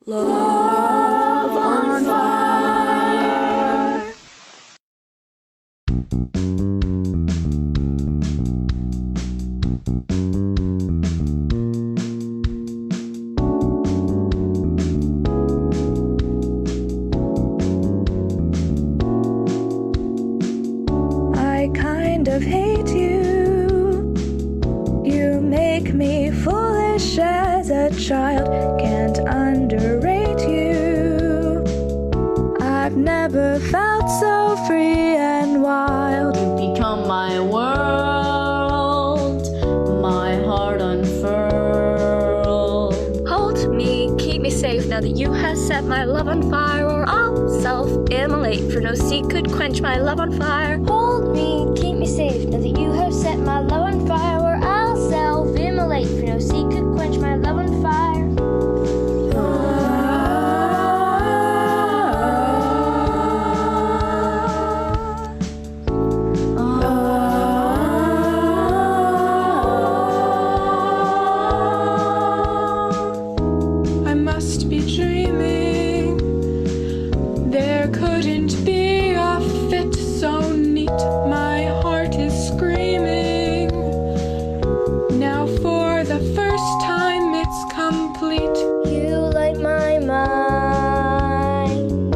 Love on Fire. I kind of hate you. You make me foolish as a child. Can't underrate you. I've never felt so free and wild. You've become my world, my heart unfurled. Hold me, keep me safe now that you have set my love on fire, or I'll self-immolate, for no sea could quench my love on fire. Hold me, keep me safe now that you have set my love on fire, or I'll self-immolate, for no sea could quench my love on fire. I must be dreaming. There couldn't be a fit so neat. My heart is screaming. Now for the first time it's complete. You light my mind,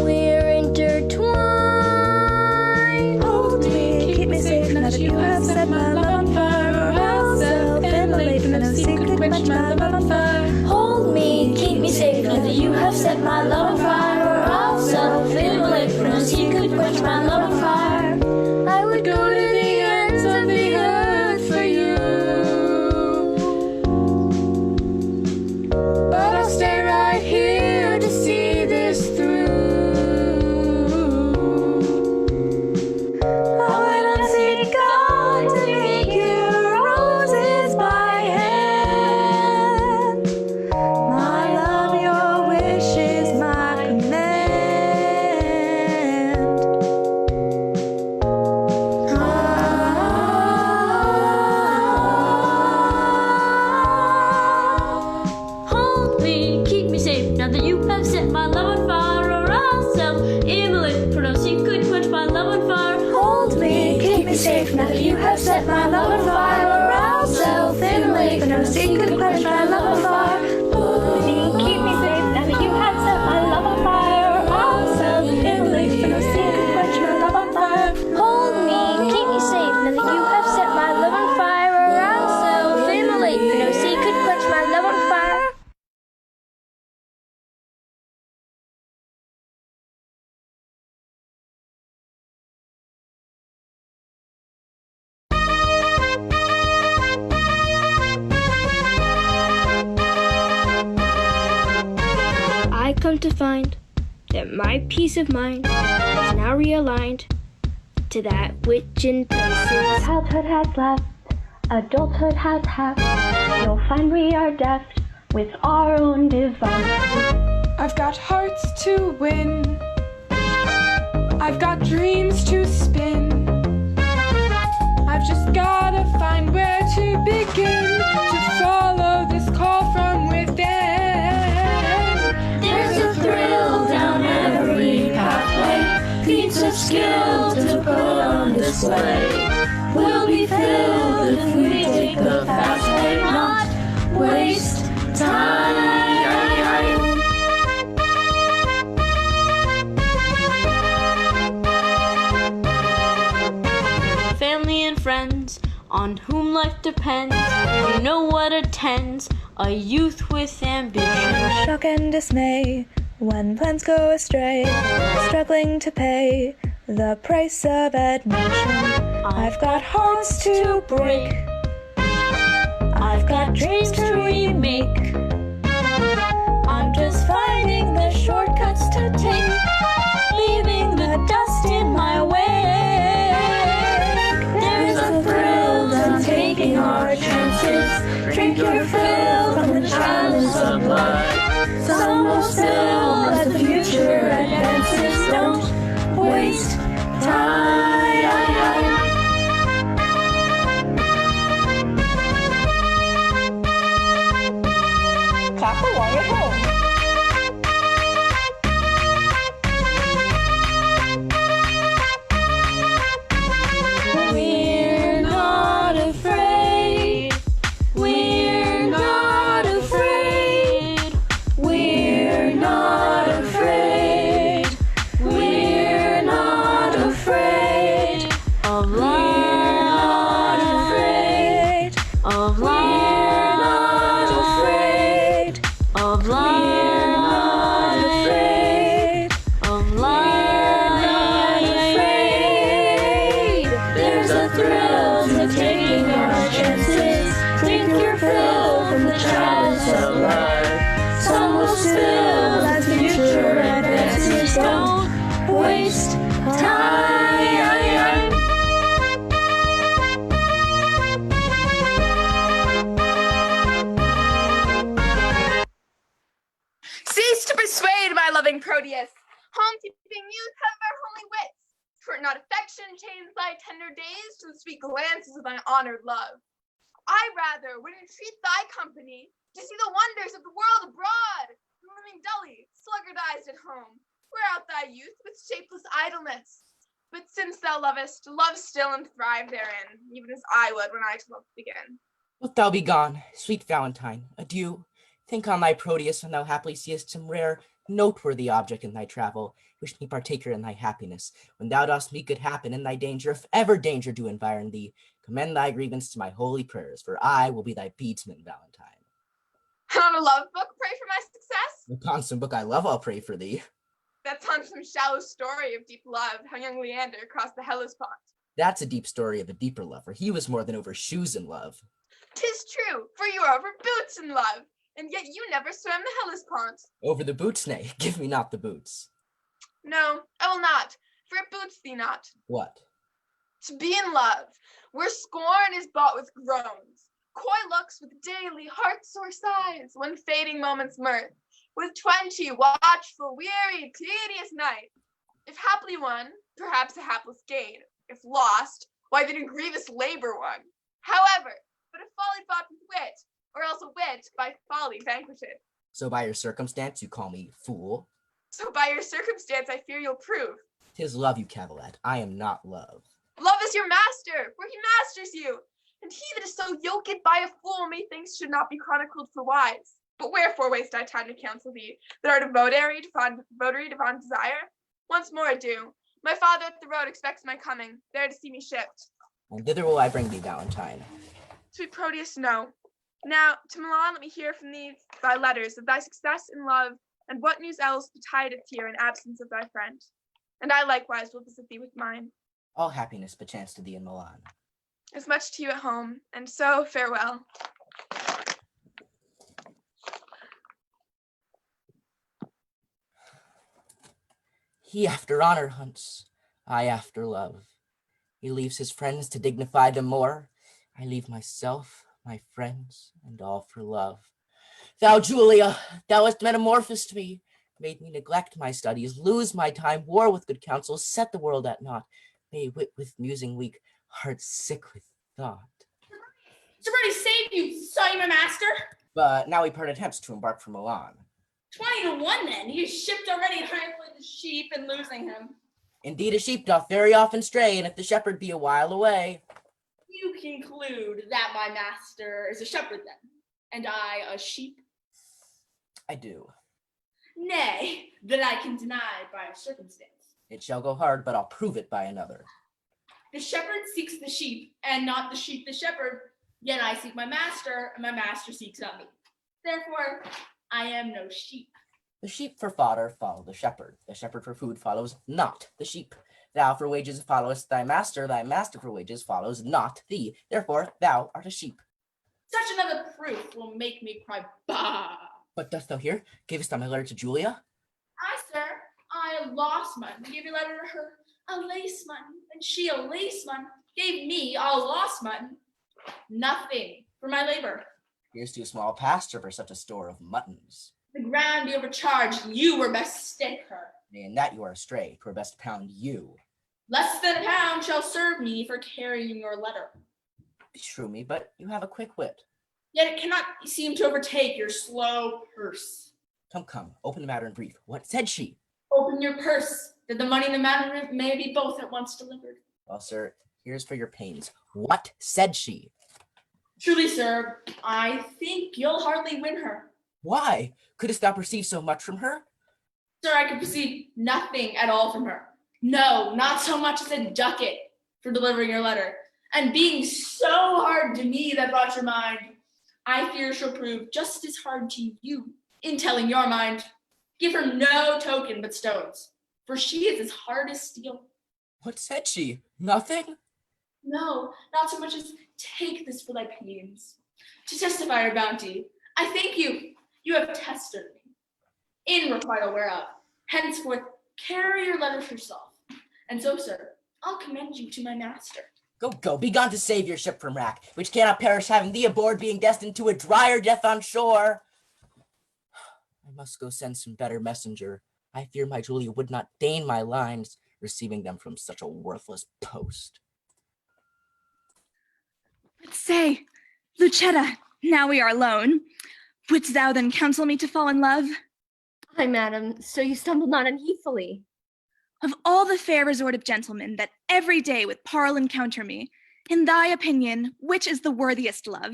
we're intertwined. Hold me, keep me safe now that you have set my love on fire, or I'll self-immolate, for no sea could quench my love on fire. Hold me, keep me safe now that you have set my love on fire, or I'll self-immolate, for no sea could quench my love on fire. I would go to the ends of the earth for you, But I'll stay right here to see this through. I wouldn't seek God to make you roses by hand. My love, your wish is my command. Hold me, keep me safe now that you have set my love on fire, or I'll self-immolate, for no sea could quench my love on fire. Hold me, keep me safe now that you have set my love on fire, or I'll self-immolate, for no sea could quench my love on fire. Hold me, keep me safe now that you have set my love on fire, or I'll self-immolate, for no sea could quench my love on fire. hold me, keep me safe now that you have set my love on fire, or I'll self-immolate, for no sea could quench my love on fire. I come to find that my peace of mind is now realigned to that which in places Childhood has left, adulthood has heft. You'll find we are deft with our own device. I've got hearts to win. I've got dreams to spin. I've just gotta find where to begin to follow this call from within. There's a thrill down every pathway, feats of skill to put on display. We'll be filled if we take the fast way, not waste time. Family and friends on whom life depends, you know what attends a youth with ambition. Shock and dismay when plans go astray, struggling to pay the price of admission. I've got hearts to break, I've got dreams to remake. I'm just finding the shortcuts to take, leaving the dust in my way. There's a thrill in taking our chances. Drink your fill from the chalice of life. Some will spill as the future advances. Don't waste time. Clap along at home. Proteus. Home-keeping youth have our homely wits. For not affection chains thy tender days to the sweet glances of thy honored love. I rather would entreat thy company to see the wonders of the world abroad, than living dully, sluggardized at home, wear out thy youth with shapeless idleness. But since thou lovest, love still and thrive therein, even as I would when I to love begin. Wilt thou be gone, sweet Valentine? Adieu. Think on thy Proteus when thou haply seest some rare, noteworthy object in thy travel. Wish me partaker in thy happiness. When thou dost meet good happen in thy danger, if ever danger do environ thee, commend thy grievance to my holy prayers, for I will be thy beadsman, Valentine. On a love book, pray for my success? Upon some book I love, I'll pray for thee. That's on some shallow story of deep love, how young Leander crossed the Hellespont. That's a deep story of a deeper lover. He was more than over shoes in love. 'Tis true, for you are over boots in love, and yet you never swam the Hellespont. Over the boots, nay, give me not the boots. No, I will not, for it boots thee not. What? To be in love, where scorn is bought with groans, coy looks with daily heart-sore sighs, when fading moments mirth, with 20 watchful, weary, tedious nights. If haply won, perhaps a hapless gain. If lost, why then a grievous labor won. However, but if folly fought with wit, or else a wit by folly vanquished. So by your circumstance you call me fool? So by your circumstance I fear you'll prove. 'Tis love you cavil at, I am not love. Love is your master, for he masters you. And he that is so yoked by a fool methinks should not be chronicled for wise. But wherefore waste I time to counsel thee, that art a votary to fond desire? Once more adieu. My father at the road expects my coming, there to see me shipped. And thither will I bring thee, Valentine. Sweet Proteus, no. Now, to Milan let me hear from thee thy letters of thy success in love, and what news else betideth here in absence of thy friend. And I likewise will visit thee with mine. All happiness perchance to thee in Milan. As much to you at home, and so farewell. He after honor hunts, I after love. He leaves his friends to dignify them more. I leave myself, my friends, and all for love. Thou, Julia, thou hast metamorphosed me, made me neglect my studies, lose my time, war with good counsel, set the world at naught, made wit with musing weak, heart sick with thought. Somebody save you, saw you, my master. But now we part attempts to embark for Milan. 20-1 then. He is shipped already, handling the sheep and losing him. Indeed, a sheep doth very often stray, and if the shepherd be a while away. You conclude that my master is a shepherd then, and I a sheep? I do. Nay, that I can deny by a circumstance. It shall go hard, but I'll prove it by another. The shepherd seeks the sheep, and not the sheep the shepherd. Yet I seek my master, and my master seeks not me. Therefore, I am no sheep. The sheep for fodder follow the shepherd for food follows not the sheep. Thou for wages followest thy master for wages follows not thee. Therefore, thou art a sheep. Such another proof will make me cry, bah! But dost thou hear? Gavest thou my letter to Julia? I, sir, I a lost man, gave a letter to her, a lace man, and she a lace man, gave me a lost man. Nothing for my labor. Here's too small pasture for such a store of muttons. The ground be overcharged, you were best stick her. Nay, in that you are astray, 'twere best pound you. Less than a pound shall serve me for carrying your letter. Beshrew me, but you have a quick wit. Yet it cannot seem to overtake your slow purse. Come, open the matter in brief. What said she? Open your purse, that the money and the matter may be both at once delivered. Well, sir, here's for your pains. What said she? Truly, sir, I think you'll hardly win her. Why? Couldst thou perceive so much from her? Sir, I could perceive nothing at all from her. No, not so much as a ducat for delivering your letter. And being so hard to me that brought your mind, I fear she'll prove just as hard to you in telling your mind. Give her no token but stones, for she is as hard as steel. What said she? Nothing? No, not so much as take this for thy pains. To testify your bounty, I thank you. You have tested me. In requital whereof, henceforth carry your letters yourself. And so, sir, I'll commend you to my master. Go, be gone to save your ship from wrack, which cannot perish having thee aboard, being destined to a drier death on shore. I must go send some better messenger. I fear my Julia would not deign my lines, receiving them from such a worthless post. But say, Lucetta, now we are alone. Wouldst thou then counsel me to fall in love? Ay, madam, so you stumbled not unheedfully. Of all the fair resort of gentlemen that every day with parle encounter me, in thy opinion, which is the worthiest love?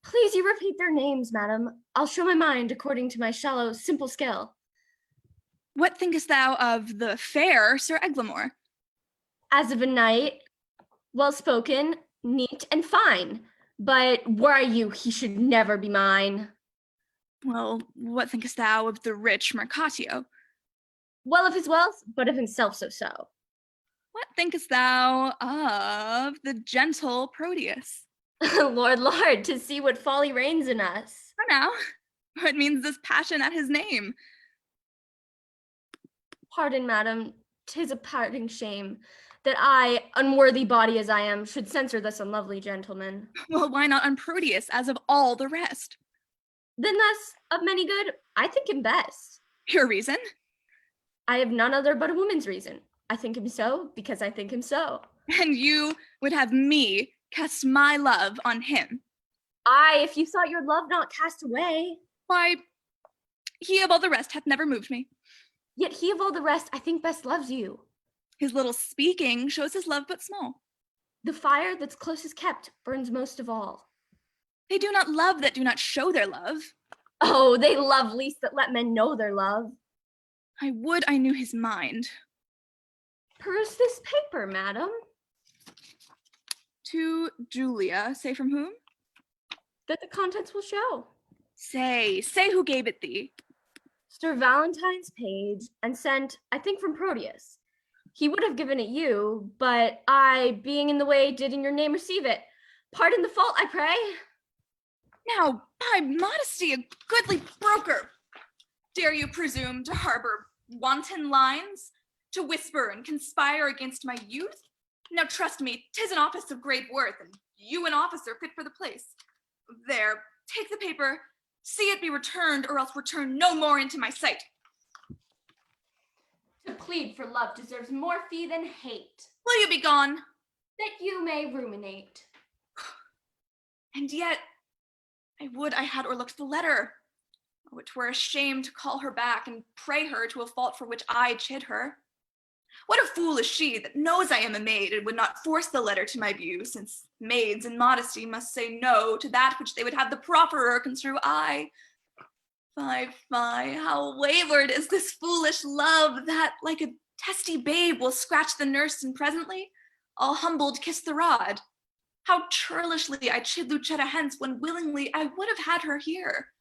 Please you repeat their names, madam. I'll show my mind according to my shallow, simple skill. What thinkest thou of the fair Sir Eglamour? As of a knight, well spoken, neat, and fine. But were I you, he should never be mine. Well, what thinkest thou of the rich Mercatio? Well of his wealth, but of himself so. What thinkest thou of the gentle Proteus? Lord, to see what folly reigns in us. For now, what means this passion at his name? Pardon, madam, 'tis a parting shame that I, unworthy body as I am, should censure this unlovely gentleman. Well, why not on Proteus as of all the rest? Then thus, of many good, I think him best. Your reason? I have none other but a woman's reason. I think him so because I think him so. And you would have me cast my love on him? Aye, if you thought your love not cast away. Why, he of all the rest hath never moved me. Yet he of all the rest I think best loves you. His little speaking shows his love but small. The fire that's closest kept burns most of all. They do not love that do not show their love. Oh, they love least that let men know their love. I would I knew his mind. Peruse this paper, madam. To Julia, say from whom? That the contents will show. Say who gave it thee. Sir Valentine's page, and sent, I think, from Proteus. He would have given it you, but I, being in the way, did in your name receive it. Pardon the fault, I pray. Now, by modesty, a goodly broker, dare you presume to harbor wanton lines, to whisper and conspire against my youth? Now trust me, 'tis an office of great worth, and you an officer fit for the place. There, take the paper, see it be returned, or else return no more into my sight. To plead for love deserves more fee than hate, Will you be gone? that you may ruminate. And yet, I would I had o'erlooked the letter. Oh, 'twere a shame to call her back and pray her to a fault for which I chid her. What a fool is she that knows I am a maid and would not force the letter to my view, since maids in modesty must say no to that which they would have the profferer construe aye. Fie, how wayward is this foolish love that, like a testy babe, will scratch the nurse and presently, all humbled, kiss the rod. How churlishly I chid Lucetta hence when willingly I would have had her here.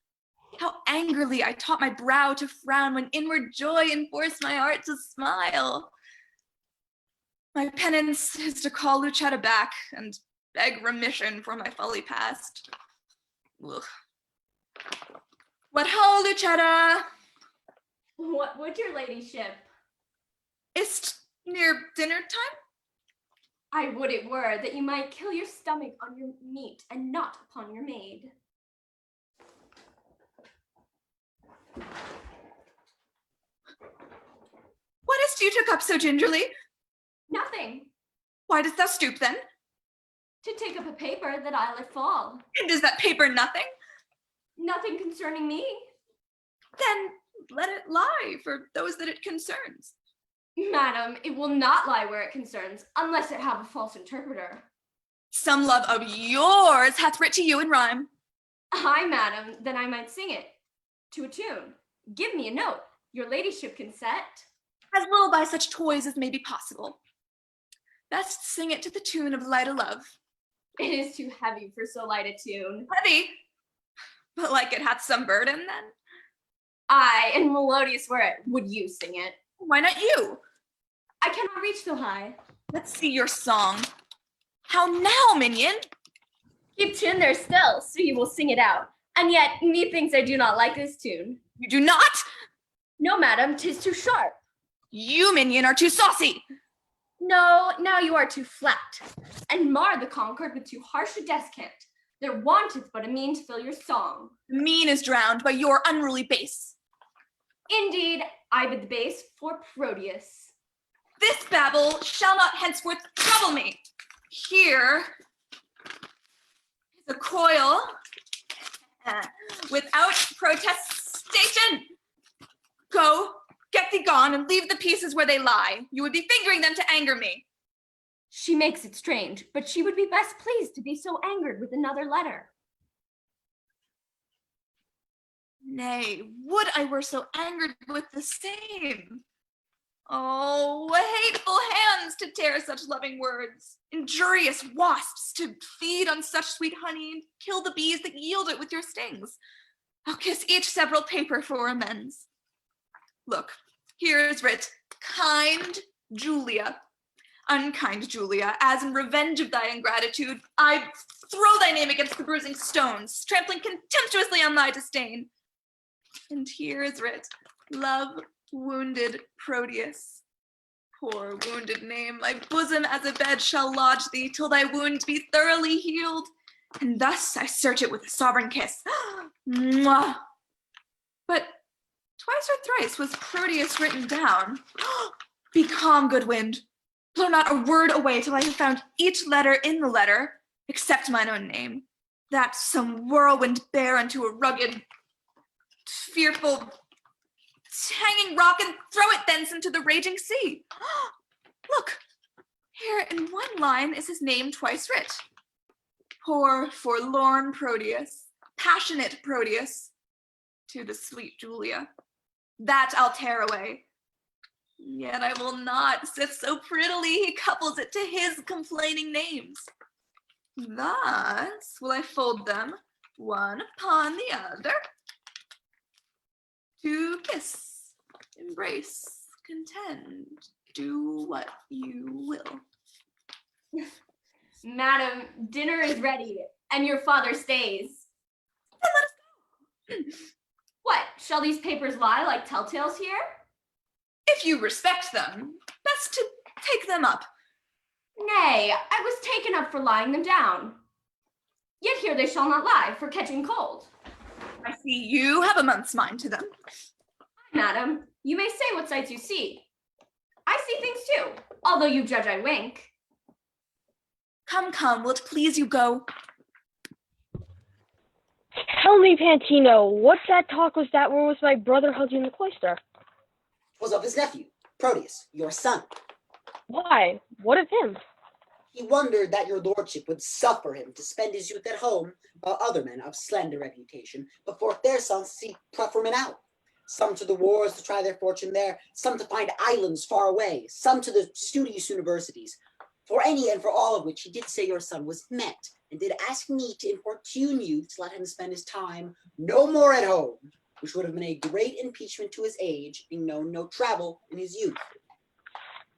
How angrily I taught my brow to frown when inward joy enforced my heart to smile. My penance is to call Lucetta back and beg remission for my folly past. Ugh. What ho, Lucetta? What would your ladyship? Is't near dinner time? I would it were, that you might kill your stomach on your meat and not upon your maid. What is't you took up so gingerly? Nothing. Why dost thou stoop then? To take up a paper that I let fall. And is that paper nothing? Nothing concerning me. Then let it lie for those that it concerns. Madam, it will not lie where it concerns, unless it have a false interpreter. Some love of yours hath writ to you in rhyme. Aye, madam, then I might sing it. To a tune. Give me a note. Your ladyship can set. As little by such toys as may be possible. Best sing it to the tune of Light o' Love. It is too heavy for so light a tune. Heavy, but like it hath some burden then. Aye, and melodious were it. Would you sing it? Why not you? I cannot reach so high. Let's see your song. How now, minion? Keep tune there still, so you will sing it out. And yet, methinks I do not like this tune. You do not? No, madam, 'tis too sharp. You, minion, are too saucy. No, now you are too flat, and mar the concord with too harsh a descant. There wanteth but a mean to fill your song. The mean is drowned by your unruly bass. Indeed, I bid the base for Proteus. This babble shall not henceforth trouble me. Here is a coil without protestation. Go, get thee gone, and leave the pieces where they lie. You would be fingering them to anger me. She makes it strange, but she would be best pleased to be so angered with another letter. Nay, would I were so angered with the same. Oh, hateful hands to tear such loving words, injurious wasps to feed on such sweet honey and kill the bees that yield it with your stings. I'll kiss each several paper for amends. Look, here is writ, kind Julia. Unkind Julia, as in revenge of thy ingratitude, I throw thy name against the bruising stones, trampling contemptuously on thy disdain. And here is writ, love wounded Proteus. Poor wounded name, my bosom as a bed shall lodge thee till thy wound be thoroughly healed. And thus I search it with a sovereign kiss. Mwah. But twice or thrice was Proteus written down. Be calm, good wind. Blow not a word away till I have found each letter in the letter, except mine own name, that some whirlwind bear unto a rugged, fearful, hanging rock, and throw it thence into the raging sea. Look, here in one line is his name twice writ. Poor forlorn Proteus, passionate Proteus, to the sweet Julia. That I'll tear away. Yet I will not, sith so prettily he couples it to his complaining names. Thus will I fold them, one upon the other, to kiss, embrace, contend, do what you will. Madam, dinner is ready, and your father stays. Then let us go. What, shall these papers lie like telltales here? If you respect them, best to take them up. Nay, I was taken up for lying them down. Yet here they shall not lie, for catching cold. I see you have a month's mind to them. Madam, you may say what sights you see. I see things too, although you judge I wink. Come, come, will it please you go? Tell me, Pantino, what that talk was that one with my brother hugging the cloister? 'Twas of his nephew, Proteus, your son. Why? What of him? He wondered that your lordship would suffer him to spend his youth at home, while other men of slender reputation put forth their sons to seek preferment out. Some to the wars to try their fortune there, some to find islands far away, some to the studious universities. For any and for all of which he did say your son was met, and did ask me to importune you to let him spend his time no more at home, which would have been a great impeachment to his age, being known no travel in his youth.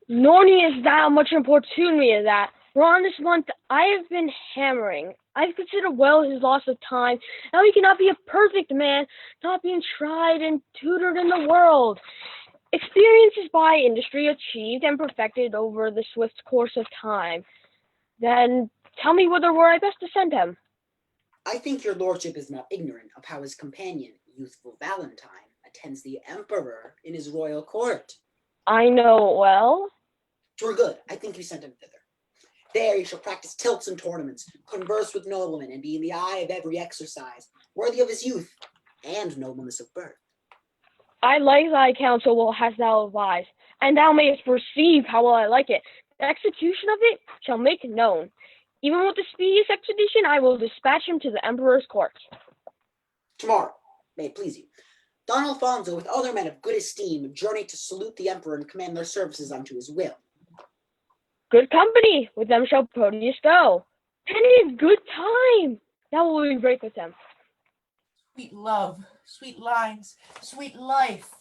Nor is that much importunity of that. For on this month I have been hammering. I've considered well his loss of time. Now he cannot be a perfect man, not being tried and tutored in the world. Experience is by industry achieved and perfected over the swift course of time. Then tell me whither were I best to send him? I think your lordship is not ignorant of how his companion, youthful Valentine, attends the emperor in his royal court. I know it well. 'Twere good, I think you sent him thither. There you shall practice tilts and tournaments, converse with noblemen, and be in the eye of every exercise, worthy of his youth and nobleness of birth. I like thy counsel, well hast thou advised, and thou mayest perceive how well I like it. The execution of it shall make known. Even with the speediest expedition, I will dispatch him to the emperor's court. Tomorrow, may it please you, Don Alfonso with other men of good esteem journey to salute the emperor and command their services unto his will. Good company, with them shall Proteus go. And in good time, now will we break with him. Sweet love, sweet lines, sweet life.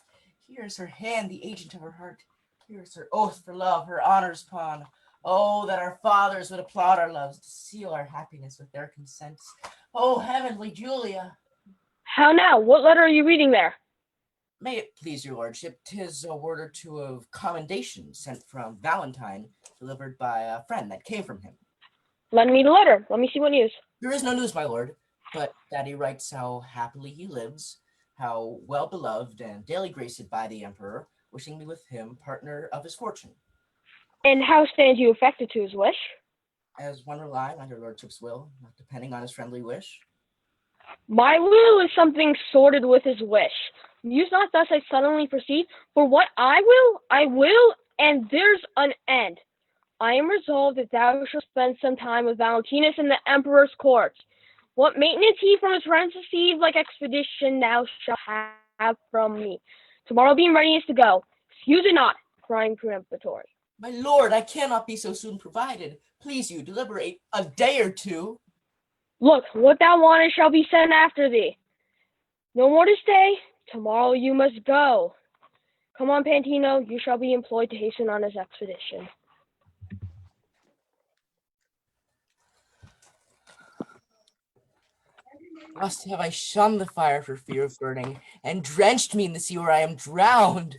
Here's her hand, the agent of her heart. Here's her oath for love, her honor's pawn. Oh, that our fathers would applaud our loves to seal our happiness with their consents. Oh, heavenly Julia. How now? What letter are you reading there? May it please your lordship, 'tis a word or two of commendation sent from Valentine, delivered by a friend that came from him. Lend me the letter. Let me see what news. There is no news, my lord, but that he writes how happily he lives, how well beloved and daily graced by the emperor, wishing me with him partner of his fortune. And how stand you affected to his wish? As one relying on your lordship's will, not depending on his friendly wish. My will is something sorted with his wish. Muse not thus I suddenly proceed, for what I will, and there's an end. I am resolved that thou shalt spend some time with Valentinus in the emperor's court. What maintenance he from his friends received, like expedition, thou shalt have from me. Tomorrow being readiness to go. Excuse it not, crying peremptory. My lord, I cannot be so soon provided. Please you, deliberate a day or two. Look, what thou wantest shall be sent after thee. No more to stay. Tomorrow you must go. Come on, Pantino, you shall be employed to hasten on his expedition. Thus have I shunned the fire for fear of burning, and drenched me in the sea where I am drowned.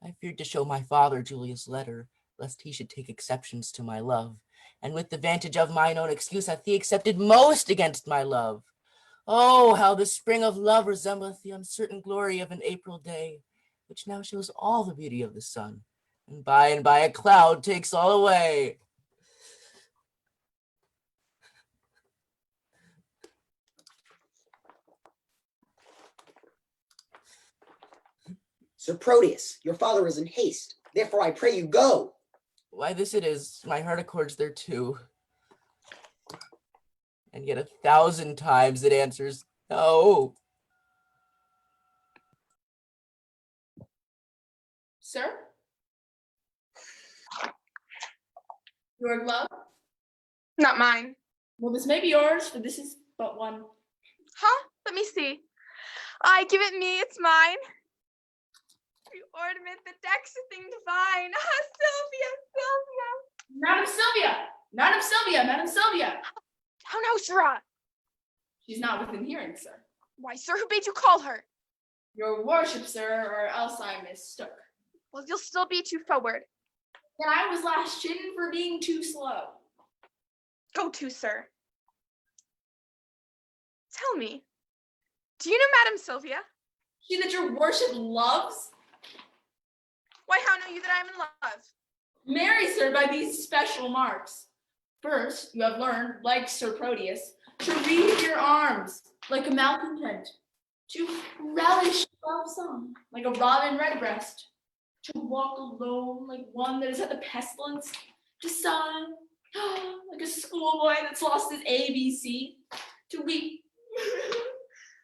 I feared to show my father Julius' letter, lest he should take exceptions to my love, and with the vantage of mine own excuse hath he accepted most against my love. Oh, how the spring of love resembleth the uncertain glory of an April day, which now shows all the beauty of the sun, and by a cloud takes all away. Sir Proteus, your father is in haste. Therefore I pray you go. Why, this it is, my heart accords thereto. And yet 1,000 times it answers no. Sir? Your glove? Not mine. Well, this may be yours, for this is but one. Huh? Let me see. I give it me, it's mine. The ornament that decks a thing divine. Ah, Sylvia, Sylvia. Madam Sylvia! Madam Sylvia! Madam Sylvia! How now, sirrah? She's not within hearing, sir. Why, sir, who bade you call her? Your worship, sir, or else I mistook. Well, you'll still be too forward. Then I was last chidden for being too slow. Go to, sir. Tell me, do you know Madam Sylvia? She that your worship loves? Why, how know you that I am in love? Marry, sir, by these special marks. First, you have learned, like Sir Proteus, to read your arms like a malcontent, to relish love song like a robin redbreast, to walk alone like one that has had the pestilence, to sigh like a schoolboy that's lost his ABC, to weep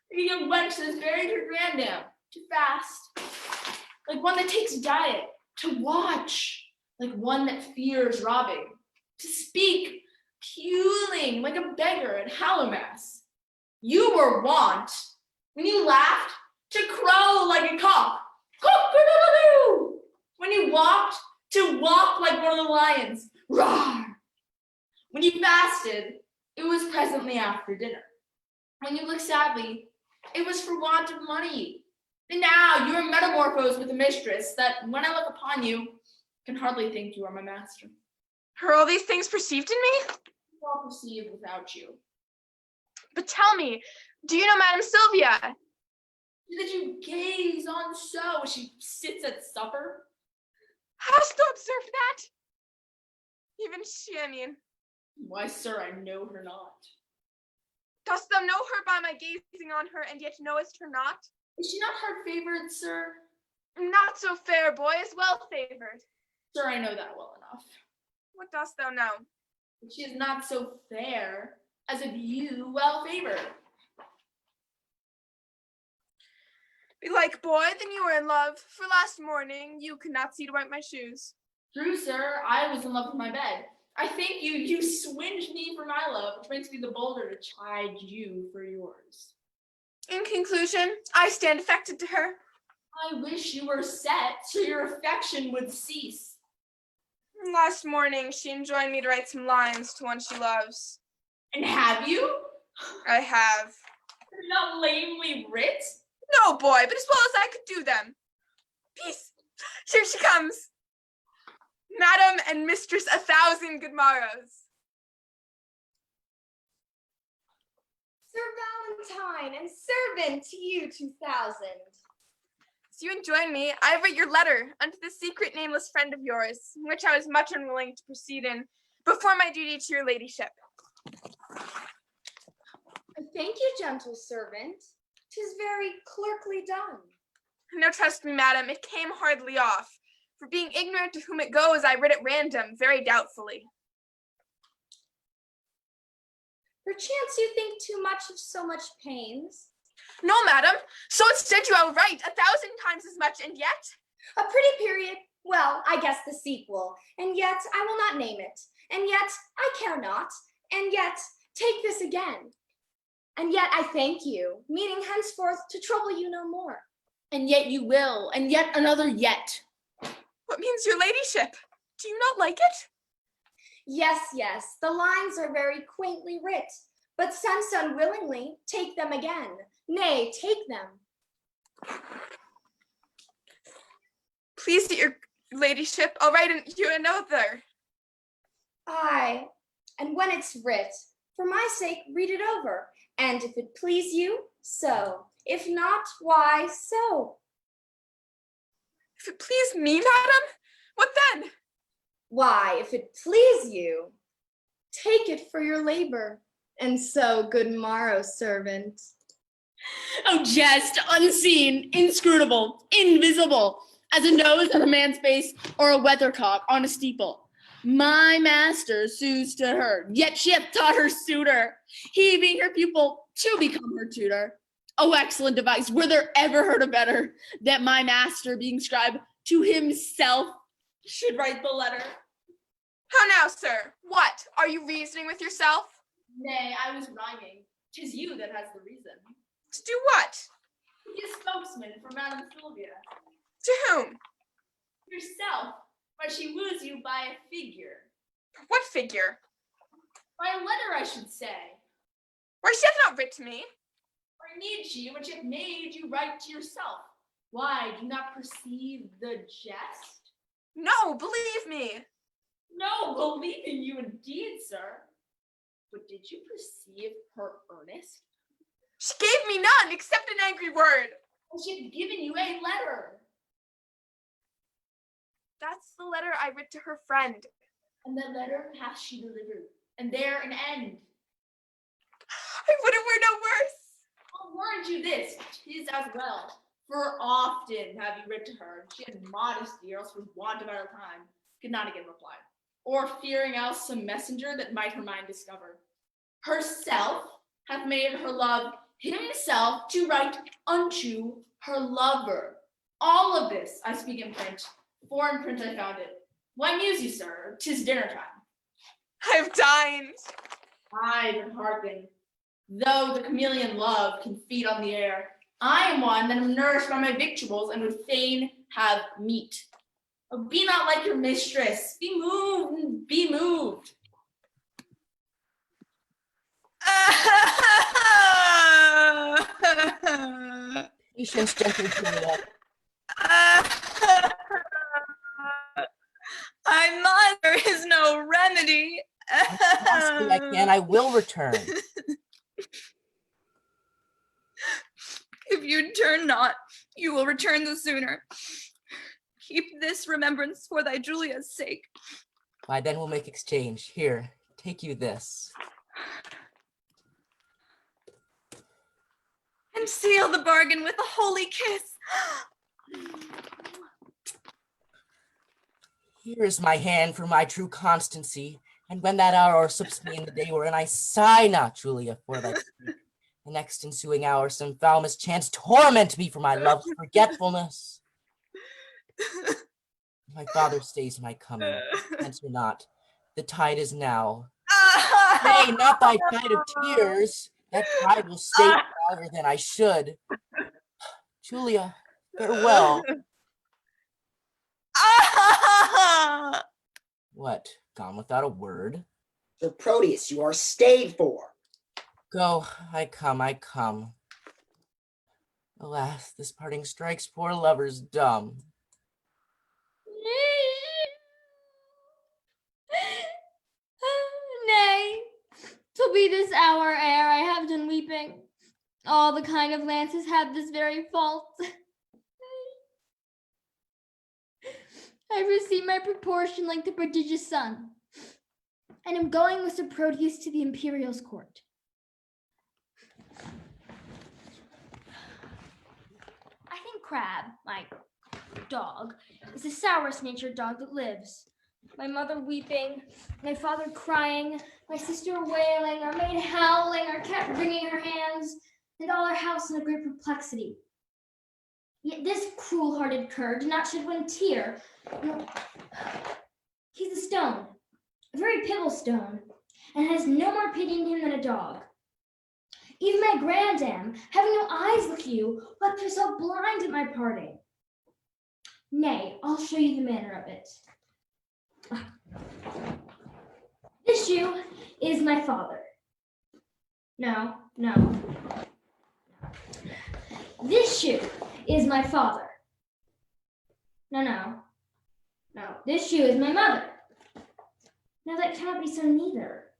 like a young wench that's buried her grandam, to fast like one that takes diet, to watch like one that fears robbing, to speak puling like a beggar at Hallowmass. You were wont, when you laughed, to crow like a cock, cock-a-doodle-doo. When you walked, to walk like one of the lions, roar. When you fasted, it was presently after dinner. When you looked sadly, it was for want of money. And now you are metamorphosed with a mistress that, when I look upon you, can hardly think you are my master. Are all these things perceived in me? All perceived without you. But tell me, do you know Madam Sylvia? That you gaze on so as she sits at supper? Hast thou observed that? Even she, I mean. Why, sir, I know her not. Dost thou know her by my gazing on her, and yet knowest her not? Is she not her favored, sir? Not so fair, boy, as well favored. Sir, I know that well enough. What dost thou know? But she is not so fair as of you well favored. Belike, boy, then you were in love, for last morning you could not see to wipe my shoes. True, sir, I was in love with my bed. I think you swinged me for my love, which makes me the bolder to chide you for yours. In conclusion, I stand affected to her. I wish you were set so your affection would cease. Last morning, she enjoined me to write some lines to one she loves. And have you? I have. Not lamely writ? No, boy, but as well as I could do them. Peace. Here she comes. Madam and mistress, 1,000 good morrows. Sir Valentine and servant to you 2000. So you enjoin me, I have read your letter unto the secret nameless friend of yours, which I was much unwilling to proceed in, before my duty to your ladyship. Thank you, gentle servant. 'Tis very clerkly done. No, trust me, madam, it came hardly off. For being ignorant to whom it goes, I read at random, very doubtfully. Perchance you think too much of so much pains. No, madam, so instead you are right 1,000 times as much, and yet? A pretty period. Well, I guess the sequel. And yet I will not name it. And yet I care not. And yet take this again. And yet I thank you, meaning henceforth to trouble you no more. And yet you will, and yet another yet. What means your ladyship? Do you not like it? Yes, yes, the lines are very quaintly writ, but since unwillingly, take them again. Nay, take them. Please, your ladyship, I'll write you another. Aye, and when it's writ, for my sake, read it over, and if it please you, so. If not, why so? If it please me, madam, what then? Why, if it please you, take it for your labor, and so good morrow, servant. Oh, jest, unseen, inscrutable, invisible, as a nose on a man's face or a weathercock on a steeple. My master sues to her, yet she hath taught her suitor, he being her pupil to become her tutor. Oh, excellent device, were there ever heard a better, that my master, being scribe to himself, should write the letter? How now, sir? What? Are you reasoning with yourself? Nay, I was rhyming. 'Tis you that has the reason. To do what? To be a spokesman for Madame Sylvia. To whom? Yourself, why she woos you by a figure. What figure? By a letter, I should say. Why, she hath not writ to me. Or need she, when she hath made you write to yourself? Why, do you not perceive the jest? No, believe me. No, believe in you indeed, sir. But did you perceive her earnest? She gave me none, except an angry word. And she hath given you a letter. That's the letter I writ to her friend. And that letter hath she delivered, and there an end. I would it were no worse. I'll warrant you this, 'tis as well. For often have you writ to her, and she had modesty, or else was want of our time, could not again reply. Or fearing else some messenger that might her mind discover. Herself hath made her love himself to write unto her lover. All of this I speak in print, for in print I found it. Why muse you, sir? 'Tis dinner time. I've dined. Aye, but hearken. Though the chameleon love can feed on the air, I am one that am nourished by my victuals and would fain have meat. Oh, be not like your mistress. Be moved, be moved. Patience, gentle Julia. I'm not. There is no remedy. Possibly I can. I will return. If you turn not, you will return the sooner. Keep this remembrance for thy Julia's sake. Why, then we'll make exchange. Here, take you this. And seal the bargain with a holy kiss. Here is my hand for my true constancy, and when that hour slips me in the day wherein I sigh not, Julia, for thy sake, the next ensuing hour some foul mischance torment me for my love's forgetfulness. My father stays my coming, answer not. The tide is now. Nay, not thy tide of tears. That tide will stay longer than I should. Julia, farewell. What? Gone without a word? Sir Proteus, you are stayed for. Go, I come, I come. Alas, this parting strikes poor lovers dumb. Nay, 'Twill be this hour ere I have done weeping. All the kind of lances have this very fault. I've received my proportion like the prodigious sun, and am going with Sir Proteus to the Imperial's court. I think Crab, my dog, is the sourest-natured dog that lives. My mother weeping, my father crying, my sister wailing, our maid howling, our cat wringing her hands, and all our house in a great perplexity. Yet this cruel-hearted cur did not shed one tear. No. He's a stone, a very pebble stone, and has no more pity in him than a dog. Even my grandam, having no eyes like you, wept herself blind at my parting. Nay, I'll show you the manner of it. This shoe is my father. No. This shoe is my father. No. This shoe is my mother. No, that cannot be so neither.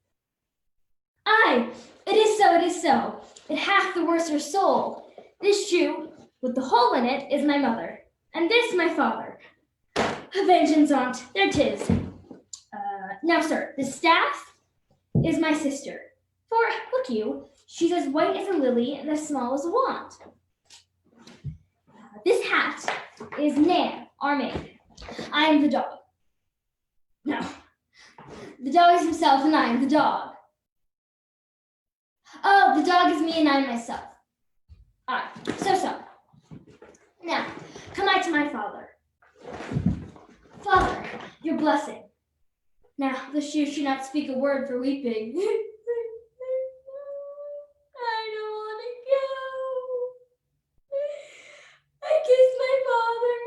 Aye, it is so. It hath the worser soul. This shoe, with the hole in it, is my mother, and this my father. Vengeance on't, there 'tis. Now, sir, the staff is my sister. For, look you, she's as white as a lily and as small as a wand. This hat is Nan, our maid. I am the dog. No, the dog is himself and I am the dog. Oh, the dog is me and I am myself. Aye, so. Now, come I to my father. Father, your blessing. Now, the shoe should not speak a word for weeping. I don't want to go. I kiss my father.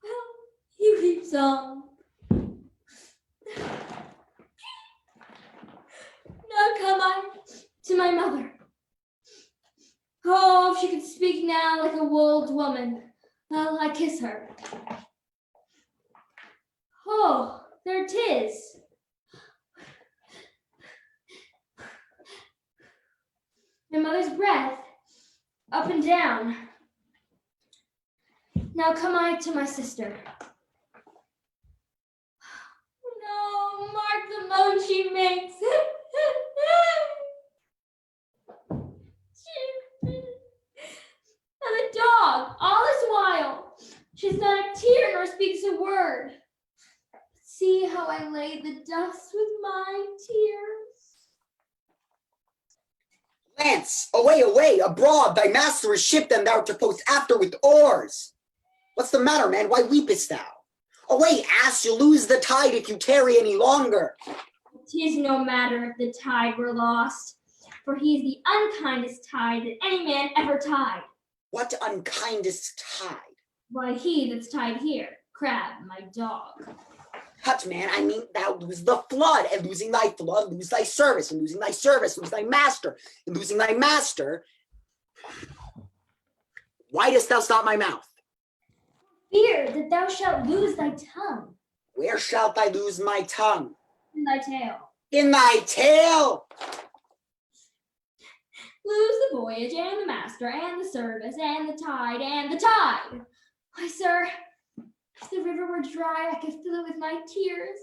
Well, he weeps on. Now come I to my mother. Oh, if she could speak now like a wooled woman. Well, I kiss her. Oh, there 'tis. My mother's breath, up and down. Now come I to my sister. No, mark the moan she makes. And the dog, all this while, she's not a tear nor speaks a word. See how I lay the dust with my tears. Lance, away, abroad, thy master is shipped, and thou art to post after with oars. What's the matter, man? Why weepest thou? Away, ass, you'll lose the tide if you tarry any longer. 'Tis no matter if the tide were lost, for he is the unkindest tide that any man ever tied. What unkindest tide? Why, he that's tied here, Crab, my dog. Hut, man, I mean, thou lose the flood, and losing thy flood, lose thy service, and losing thy service, lose thy master, and losing thy master. Why dost thou stop my mouth? Fear that thou shalt lose thy tongue. Where shalt I lose my tongue? In thy tail. In thy tail! Lose the voyage, and the master, and the service, and the tide, and the tide. Why, sir, if the river were dry, I could fill it with my tears.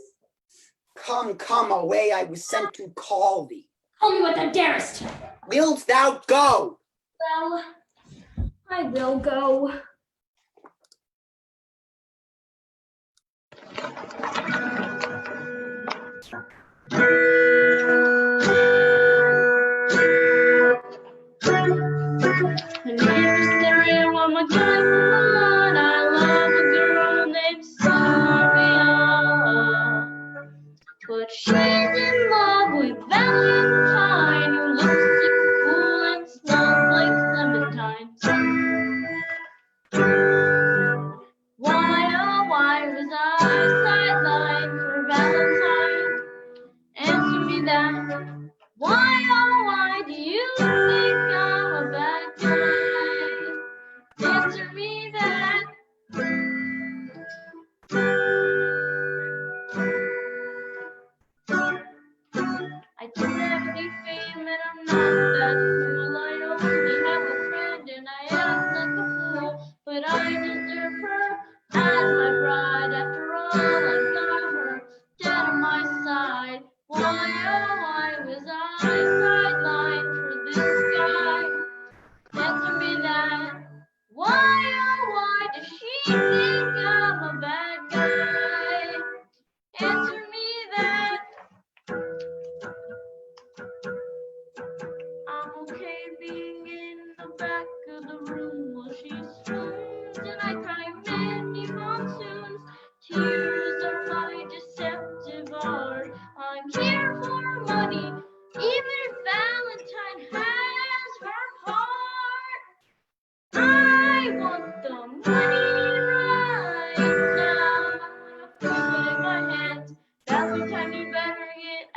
Come away, I was sent to call thee. Call me what thou darest. Wilt thou go? Well, I will go. But she's in love with Valentine, who looks like a fool and smells like clementine. Why, oh, why was I sidelined for Valentine? Answer me that. Why, oh, why do you think I'm a bad guy? Answer me that.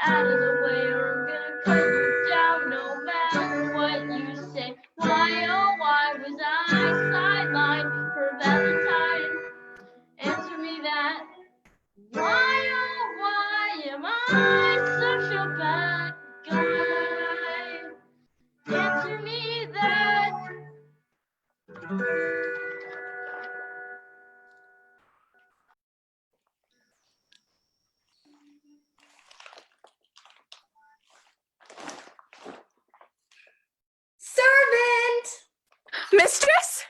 out of the way, or I'm gonna cut you down no matter what you say. Why, oh, why was I sidelined for Valentine? Answer me that. Why, oh, why am I such a bad guy? Answer me that. Servant! Mistress?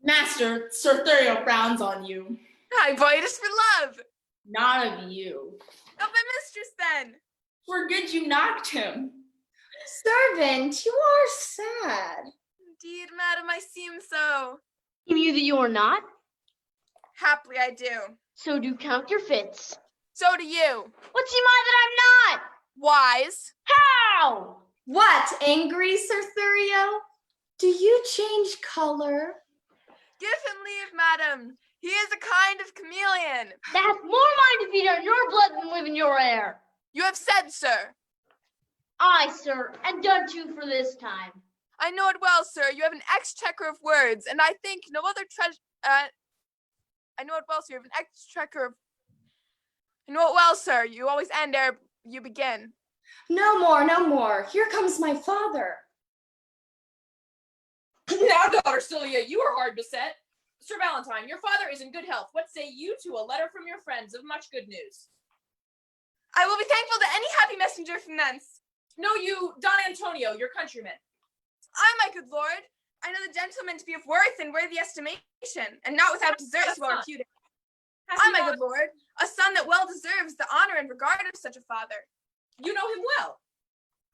Master, Sir Thurio frowns on you. I bought it for love. Not of you. Of my mistress, then. For good you knocked him. Servant, you are sad. Indeed, madam, I seem so. You that you are not, Haply I do. so do count your fits. So do you. What's he mind that I'm not? Wise. How? What, angry, Sir Thurio? Do you change color? Give him leave, madam. He is a kind of chameleon. That hath more mind to feed on your blood than live in your air. You have said, sir. Aye, sir, and done too for this time. I know it well, sir. You have an exchequer of words, and I think no other I know it well, sir. You have an exchequer of... I know it well, sir. You always end ere you begin. No more, no more. Here comes my father. Now, daughter Celia, you are hard beset. Sir Valentine, your father is in good health. What say you to a letter from your friends of much good news? I will be thankful to any happy messenger from thence. Know you Don Antonio, your countryman? I, my good lord, I know the gentleman to be of worth and worthy estimation, and not without deserts well reputed. I, my good lord, a son that well deserves the honor and regard of such a father. You know him well.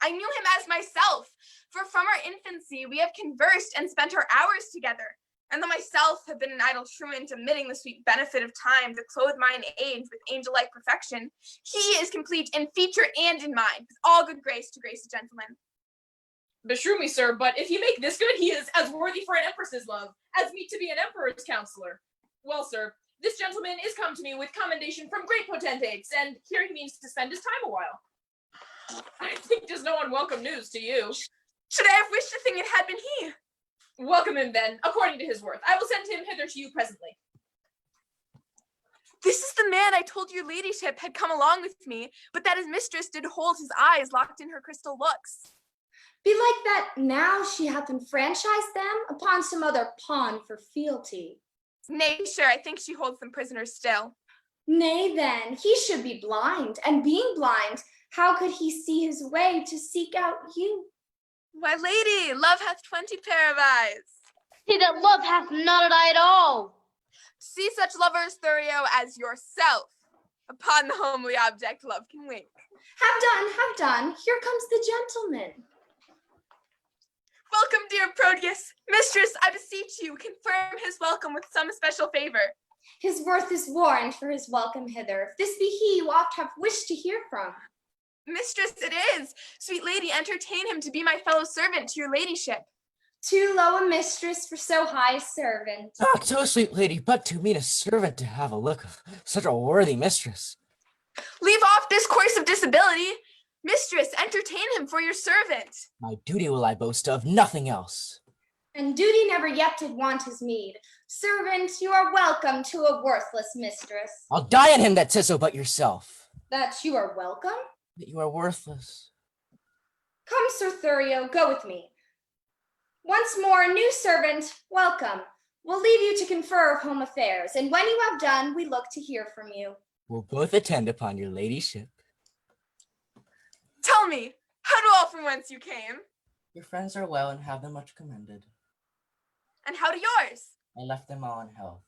I knew him as myself, for from our infancy we have conversed and spent our hours together. And though myself have been an idle truant, omitting the sweet benefit of time to clothe mine age with angel-like perfection, he is complete in feature and in mind, with all good grace to grace a gentleman. Beshrew me, sir, but if he make this good, he is as worthy for an empress's love, as meet to be an emperor's counselor. Well, sir, this gentleman is come to me with commendation from great potentates, and here he means to spend his time a while. I think 'tis no unwelcome news to you. Should I have wished a thing it had been he? Welcome him then, according to his worth. I will send him hither to you presently. This is the man I told your ladyship had come along with me, but that his mistress did hold his eyes locked in her crystal looks. Belike that now she hath enfranchised them upon some other pawn for fealty. Nay, sure, I think she holds them prisoners still. Nay then, he should be blind, and being blind, how could he see his way to seek out you? Why, lady, love hath 20 pair of eyes. See that love hath not an eye at all. See such lovers, Thurio, as yourself. Upon the homely object love can wink. Have done. Here comes the gentleman. Welcome, dear Proteus. Mistress, I beseech you, confirm his welcome with some especial favor. His worth is warrant for his welcome hither. If this be he you oft have wished to hear from. Mistress, it is. Sweet lady, entertain him to be my fellow servant to your ladyship. Too low a mistress for so high a servant. Not so, sweet lady, but to meet a servant to have a look of such a worthy mistress. Leave off discourse of disability. Mistress, entertain him for your servant. My duty will I boast of, nothing else. And duty never yet did want his meed. Servant, you are welcome to a worthless mistress. I'll die on him that says so but yourself. That you are welcome? That you are worthless. Come, Sir Thurio, go with me. Once more, new servant, welcome. We'll leave you to confer of home affairs, and when you have done, we look to hear from you. We'll both attend upon your ladyship. Tell me, how do all from whence you came? Your friends are well and have them much commended. And how do yours? I left them all in health.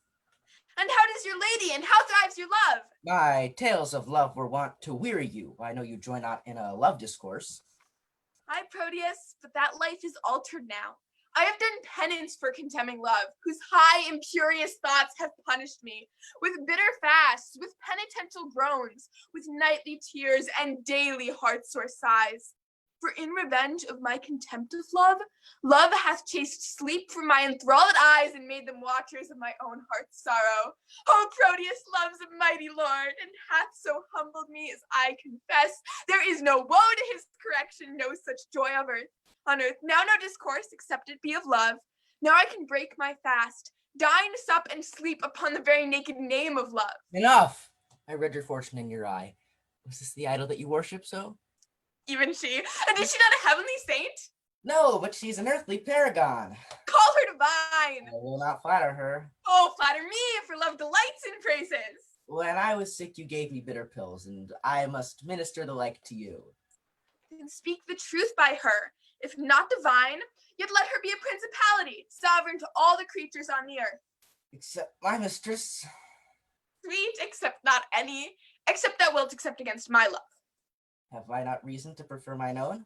And how does your lady, and how thrives your love? My tales of love were wont to weary you. I know you join not in a love discourse. Ay, Proteus, but that life is altered now. I have done penance for contemning love, whose high imperious thoughts have punished me, with bitter fasts, with penitential groans, with nightly tears, and daily heart-sore sighs. For in revenge of my contempt of love, love hath chased sleep from my enthralled eyes and made them watchers of my own heart's sorrow. Oh, Proteus loves a mighty lord, and hath so humbled humbled me, as I confess. There is no woe to his correction, no such joy on earth. Now no discourse, except it be of love. Now I can break my fast, dine, sup, and sleep upon the very naked name of love. Enough! I read your fortune in your eye. Was this the idol that you worship so? Even she. And is she not a heavenly saint? No, but she's an earthly paragon. Call her divine. I will not flatter her. Oh, flatter me, for love delights in praises. When I was sick, you gave me bitter pills, and I must minister the like to you. Then speak the truth by her. If not divine, yet let her be a principality, sovereign to all the creatures on the earth. Except my mistress. Sweet, except not any, except thou wilt accept against my love. Have I not reason to prefer mine own?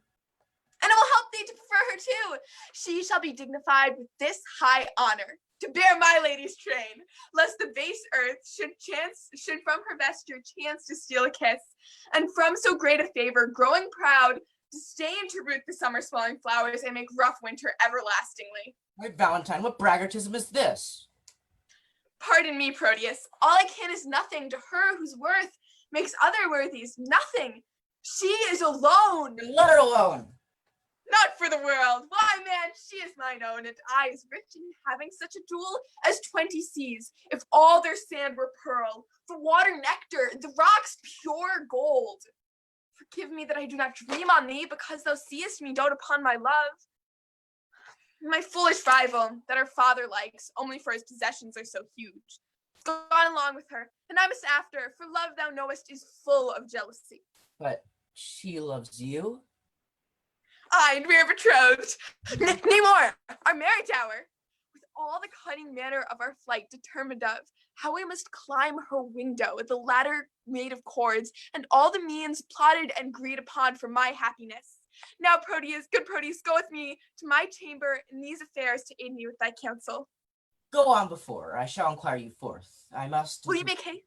And it will help thee to prefer her too. She shall be dignified with this high honor, to bear my lady's train, lest the base earth should from her vesture chance to steal a kiss, and from so great a favor, growing proud, disdain to root the summer swelling flowers and make rough winter everlastingly. My Valentine, what braggartism is this? Pardon me, Proteus. All I can is nothing to her whose worth makes other worthies nothing. She is alone. Then let her alone. Not for the world. Why, man, she is mine own, and I is rich in having such a jewel as 20 seas, if all their sand were pearl, the water nectar, the rocks pure gold. Forgive me that I do not dream on thee, because thou seest me dote upon my love. My foolish rival, that her father likes, only for his possessions are so huge. Gone along with her, and I must after, for love, thou knowest, is full of jealousy. But she loves you? Aye, and we are betrothed. Nay more, our marriage hour. With all the cunning manner of our flight determined of, how we must climb her window, the ladder made of cords, and all the means plotted and agreed upon for my happiness. Now, Proteus, good Proteus, go with me to my chamber in these affairs to aid me with thy counsel. Go on before, I shall inquire you forth. I must... Will you make haste?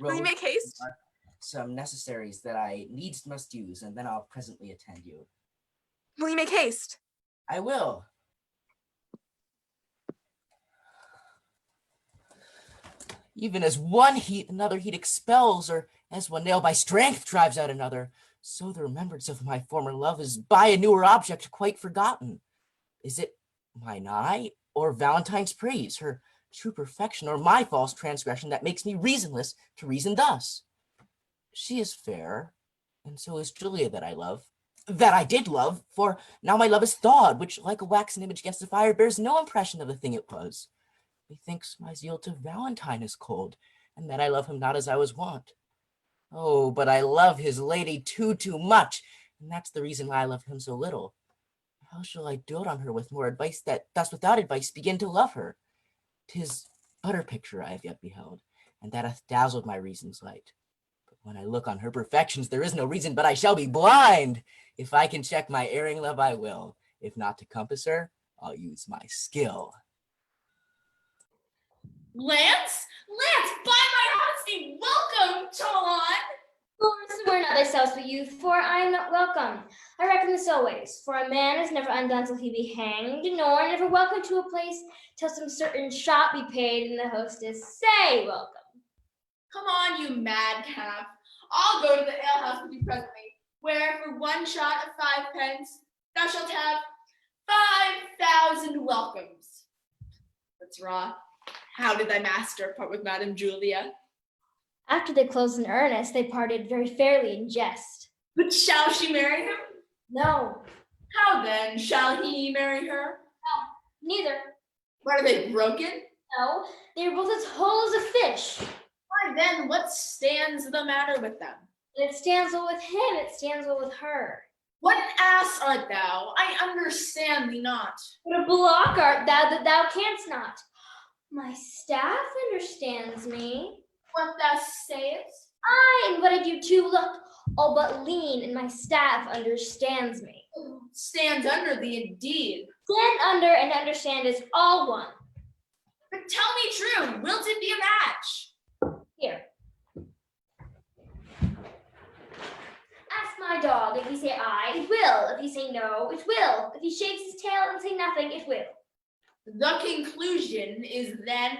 Will you make haste? Some necessaries that I needs must use, and then I'll presently attend you. Will you make haste? I will. Even as one heat another heat expels, or as one nail by strength drives out another, so the remembrance of my former love is by a newer object quite forgotten. Is it mine eye, or Valentine's praise, her true perfection, or my false transgression that makes me reasonless to reason thus? She is fair, and so is Julia that I love, that I did love, for now my love is thawed, which like a waxen image against the fire bears no impression of the thing it was. Methinks my zeal to Valentine is cold, and that I love him not as I was wont. Oh, but I love his lady too much, and that's the reason why I love him so little. How shall I dote on her with more advice that thus without advice begin to love her? 'Tis but her picture I have yet beheld, and that hath dazzled my reason's light. But when I look on her perfections, there is no reason but I shall be blind. If I can check my erring love, I will. If not to compass her, I'll use my skill. Lance? Lance, by my honesty, welcome, Tolan! Lord, swear not thyself, but youth, for I am not welcome. I reckon this always, for a man is never undone till he be hanged, nor never welcome to a place till some certain shot be paid, and the hostess say welcome. Come on, you madcap. I'll go to the alehouse with you presently, where for one shot of 5 pence, thou shalt have 5,000 welcomes. That's raw. How did thy master part with Madame Julia? After they closed in earnest, they parted very fairly in jest. But shall she marry him? No, How then shall he marry her? neither. What, are they broken? No, they are both as whole as a fish. Why then, what stands the matter with them? And it stands well with him, it stands well with her. What an ass art thou? I understand thee not. What a block art thou that thou canst not. My staff understands me. What thou sayest? Aye, and what I do too, look, all but lean, and my staff understands me. Stands under thee indeed. Stand under and understand is all one. But tell me true, wilt it be a match? Here. Ask my dog, if he say aye, it will. If he say no, it will. If he shakes his tail and say nothing, it will. The conclusion is then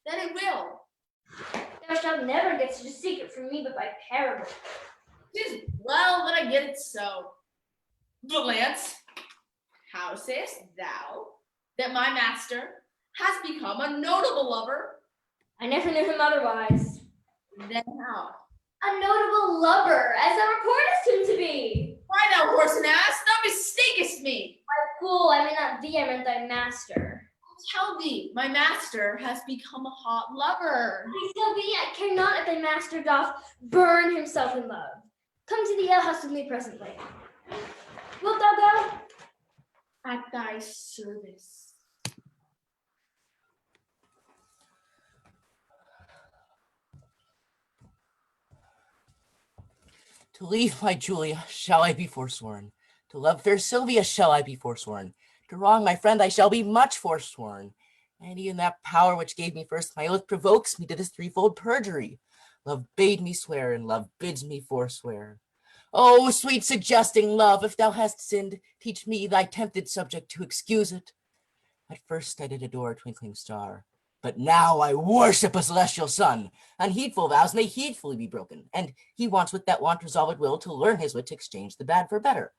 that it will. Thou Thou shalt never get such a secret from me but by parable. 'Tis well that I get it so. Valance, how sayest thou that my master has become a notable lover? I never knew him otherwise. Then how? A notable lover, as thou reportest him to be. Why now, horse and ass, thou mistakest me. Fool, I meant not thee, I meant thy master. Tell thee, my master has become a hot lover. I tell thee, I care not if thy master doth burn himself in love. Come to the alehouse with me presently. Wilt thou go? At thy service. To leave my Julia shall I be forsworn. To love fair Sylvia shall I be forsworn. To wrong my friend I shall be much forsworn. And even that power which gave me first my oath provokes me to this threefold perjury. Love bade me swear, and love bids me forswear. Oh, sweet suggesting love, if thou hast sinned, teach me thy tempted subject to excuse it. At first I did adore a twinkling star, but now I worship a celestial sun. Unheedful vows may heedfully be broken, and he wants with that want resolved will to learn his wit to exchange the bad for better.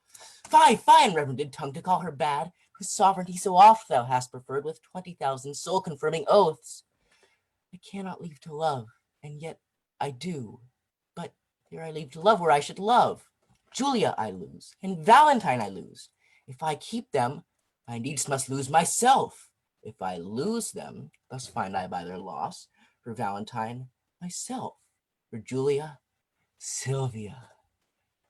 Fie, unreverended tongue, to call her bad, whose sovereignty so oft thou hast preferred with 20,000 soul-confirming oaths. I cannot leave to love, and yet I do. But here I leave to love where I should love. Julia I lose, and Valentine I lose. If I keep them, I needs must lose myself. If I lose them, thus find I by their loss, for Valentine, myself, for Julia, Sylvia.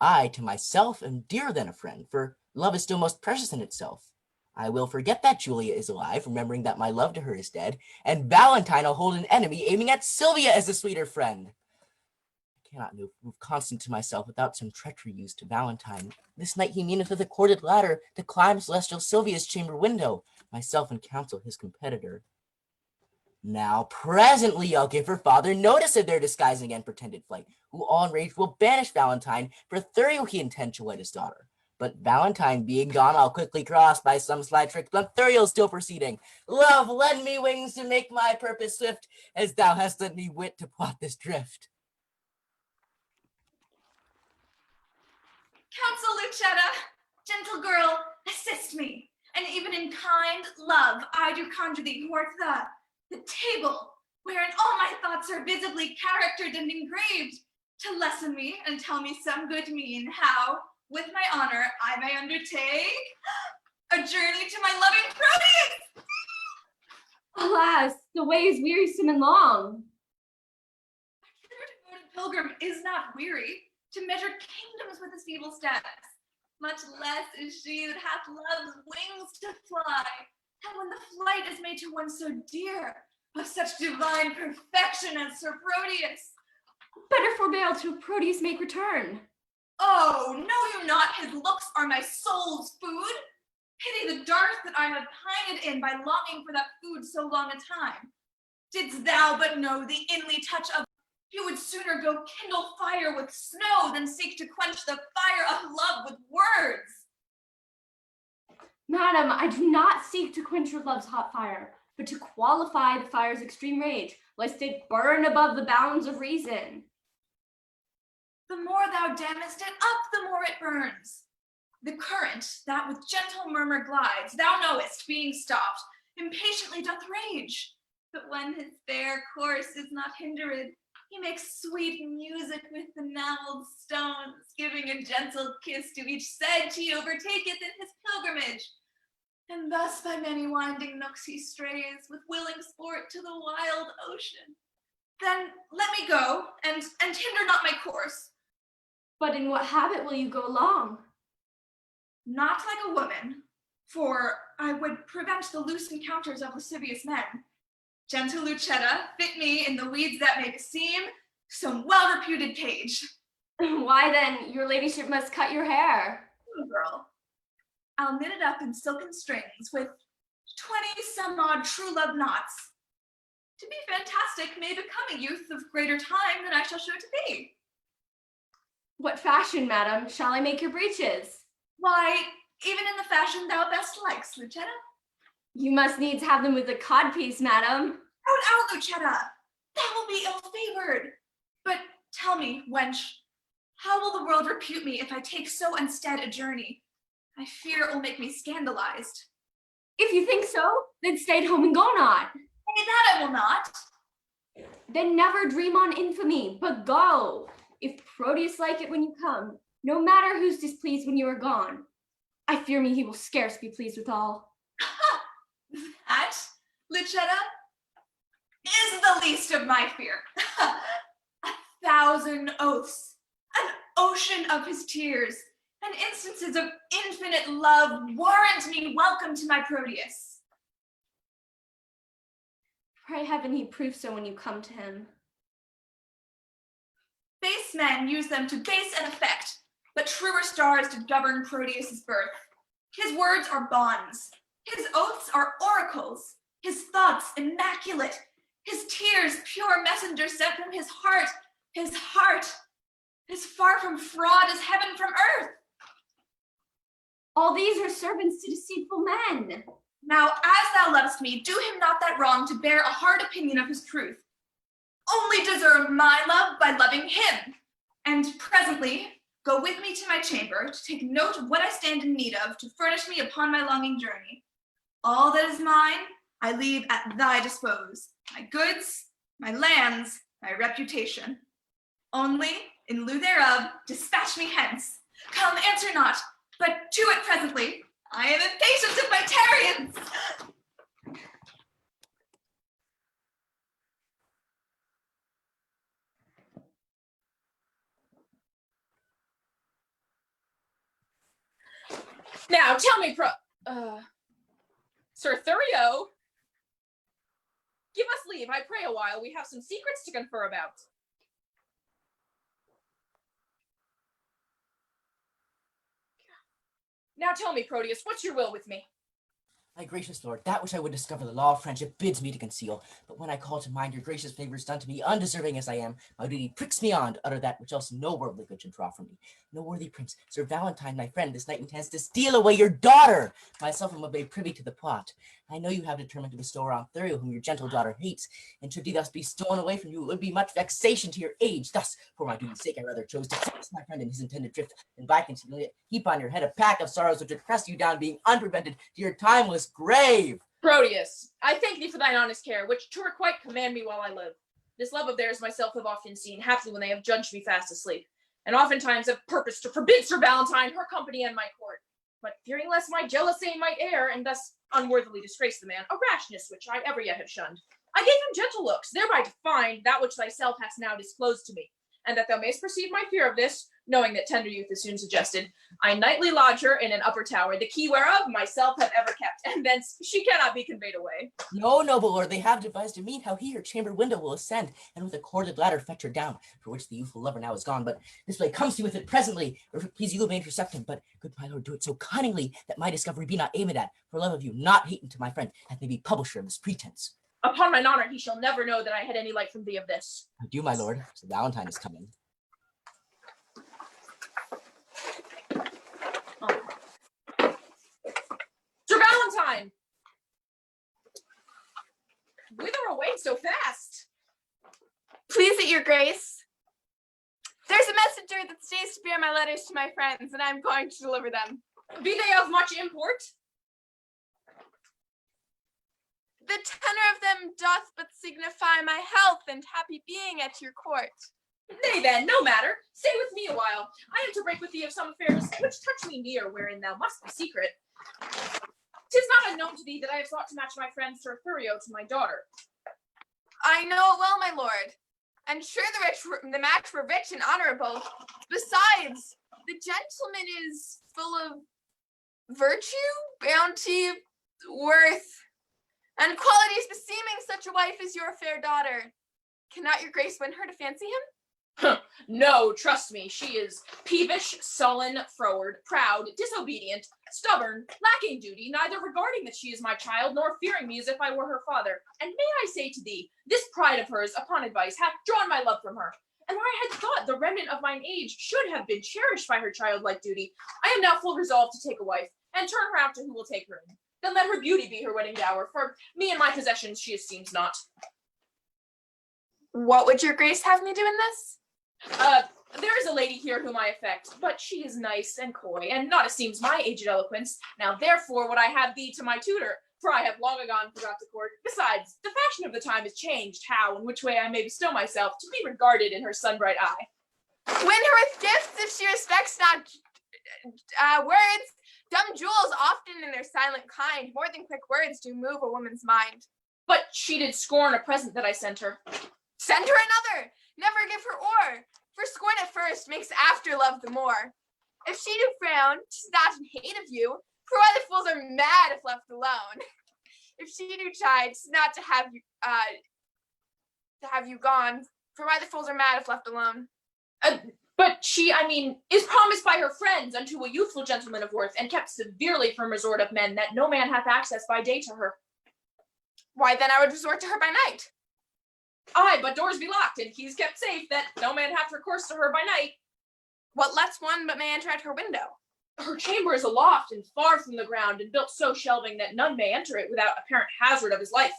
I to myself am dearer than a friend, for love is still most precious in itself. I will forget that Julia is alive, remembering that my love to her is dead, and Valentine I'll hold an enemy, aiming at Sylvia as a sweeter friend. I cannot move constant to myself without some treachery used to Valentine. This night he meaneth with a corded ladder to climb celestial Sylvia's chamber window, myself in counsel his competitor. Now presently I'll give her father notice of their disguising and pretended flight, who all enraged will banish Valentine, for Thurio he intend to wed his daughter. But Valentine being gone, I'll quickly cross by some sly trick, but Thurio still proceeding. Love, lend me wings to make my purpose swift, as thou hast lent me wit to plot this drift. Counsel Lucetta, gentle girl, assist me, and even in kind love I do conjure thee towards the table, wherein all my thoughts are visibly charactered and engraved, to lesson me and tell me some good mean how, with my honor, I may undertake a journey to my loving Proteus. Alas, the way is wearisome and long. Our devoted pilgrim is not weary to measure kingdoms with his feeble steps. Much less is she that hath love's wings to fly. And when the flight is made to one so dear, of such divine perfection as Sir Proteus. Better forbear till Proteus make return. Oh, know you not his looks are my soul's food? Pity the dearth that I have pined in by longing for that food so long a time. Didst thou but know the inly touch of, you would sooner go kindle fire with snow than seek to quench the fire of love with words. Madam, I do not seek to quench your love's hot fire, but to qualify the fire's extreme rage, lest it burn above the bounds of reason. The more thou dammest it up, the more it burns. The current, that with gentle murmur glides, thou knowest, being stopped, impatiently doth rage. But when his fair course is not hindered, he makes sweet music with the enamelled stones, giving a gentle kiss to each sedge he overtaketh in his pilgrimage. And thus by many winding nooks he strays, with willing sport to the wild ocean. Then let me go, and hinder not my course. But in what habit will you go along? Not like a woman, for I would prevent the loose encounters of lascivious men. Gentle Lucetta, fit me in the weeds that may beseem some well-reputed page. Why then, your ladyship must cut your hair. Little girl, I'll knit it up in silken strings with 20-some-odd true love knots. To be fantastic may become a youth of greater time than I shall show to thee. What fashion, madam, shall I make your breeches? Why, even in the fashion thou best likes, Lucetta. You must needs have them with a codpiece, madam. Out, Lucetta! That will be ill-favored. But tell me, wench, how will the world repute me if I take so unstead a journey? I fear it will make me scandalized. If you think so, then stay at home and go not. Nay, that I will not. Then never dream on infamy, but go. If Proteus like it when you come, no matter who's displeased when you are gone, I fear me he will scarce be pleased withal. That, Lucetta, is the least of my fear. 1,000 oaths, an ocean of his tears, and instances of infinite love warrant me welcome to my Proteus. Pray heaven he prove so when you come to him. Base men use them to base an effect, but truer stars did govern Proteus's birth. His words are bonds, his oaths are oracles, his thoughts immaculate, his tears pure messengers sent from his heart as far from fraud as heaven from earth. All these are servants to deceitful men. Now, as thou lovest me, do him not that wrong to bear a hard opinion of his truth. Only deserve my love by loving him. And presently, go with me to my chamber to take note of what I stand in need of to furnish me upon my longing journey. All that is mine, I leave at thy dispose. My goods, my lands, my reputation. Only, in lieu thereof, dispatch me hence. Come, answer not, but to it presently. I am impatient of my tarriance. Now, tell me, Sir Thurio, give us leave, I pray a while. We have some secrets to confer about. Now tell me, Proteus, what's your will with me? My gracious lord, that which I would discover the law of friendship bids me to conceal. But when I call to mind your gracious favors done to me, undeserving as I am, my duty pricks me on to utter that which else no worldly good should draw from me. No worthy prince, Sir Valentine, my friend, this night intends to steal away your daughter. Myself am made privy to the plot. I know you have determined to bestow her on Thurio, whom your gentle daughter hates, and should he thus be stolen away from you, it would be much vexation to your age. Thus, for my duty's sake, I rather chose to fix my friend in his intended drift, than by continually heap on your head a pack of sorrows which would press you down, being unprevented to your timeless grave. Proteus, I thank thee for thine honest care, which to requite command me while I live. This love of theirs myself have often seen, haply when they have judged me fast asleep, and oftentimes have purposed to forbid Sir Valentine her company and my court. But fearing lest my jealousy might err, and thus unworthily disgrace the man, a rashness which I ever yet have shunned, I gave him gentle looks, thereby to find that which thyself hast now disclosed to me. And that thou mayst perceive my fear of this, knowing that tender youth is soon suggested, I nightly lodge her in an upper tower, the key whereof myself have ever kept, and thence she cannot be conveyed away. No, noble lord, they have devised a mean how he her chamber window will ascend, and with a corded ladder fetch her down, for which the youthful lover now is gone. But this way comes he with it presently, or if it please you may intercept him. But good my lord, do it so cunningly that my discovery be not aimed at, for love of you, not hating to my friend, hath may be publisher of this pretense. Upon mine honor, he shall never know that I had any light from thee of this. Adieu, my lord, Sir Valentine is coming. Sir Valentine! Whither away so fast? Please it your grace. There's a messenger that stays to bear my letters to my friends, and I'm going to deliver them. Be they of much import? The tenor of them doth but signify my health and happy being at your court. Nay then, no matter. Stay with me a while. I am to break with thee of some affairs which touch me near, wherein thou must be secret. 'Tis not unknown to thee that I have sought to match my friend Sir Thurio to my daughter. I know it well, my lord. And sure the match were rich and honorable. Besides, the gentleman is full of virtue, bounty, worth, and qualities beseeming such a wife as your fair daughter. Cannot your grace win her to fancy him? No, trust me, she is peevish, sullen, froward, proud, disobedient, stubborn, lacking duty, neither regarding that she is my child, nor fearing me as if I were her father. And may I say to thee, this pride of hers, upon advice, hath drawn my love from her. And where I had thought the remnant of mine age should have been cherished by her childlike duty, I am now full resolved to take a wife, and turn her out to who will take her in. Then let her beauty be her wedding dower, for me and my possessions she esteems not. What would your grace have me do in this? There is a lady here whom I affect, but she is nice and coy, and not esteems my aged eloquence. Now therefore would I have thee to my tutor, for I have long agone forgot to court. Besides, the fashion of the time is changed, how and which way I may bestow myself to be regarded in her sun-bright eye. Win her with gifts if she respects not words. Dumb jewels often in their silent kind, more than quick words, do move a woman's mind. But she did scorn a present that I sent her. Send her another, never give her o'er. For scorn at first makes after love the more. If she do frown, 'tis not in hate of you, for why the fools are mad if left alone. If she do chide, 'tis not to have you gone, for why the fools are mad if left alone. But she, is promised by her friends unto a youthful gentleman of worth, and kept severely from resort of men, that no man hath access by day to her. Why then I would resort to her by night. Aye, but doors be locked, and keys kept safe, that no man hath recourse to her by night. What lets one but may enter at her window? Her chamber is aloft and far from the ground, and built so shelving that none may enter it without apparent hazard of his life.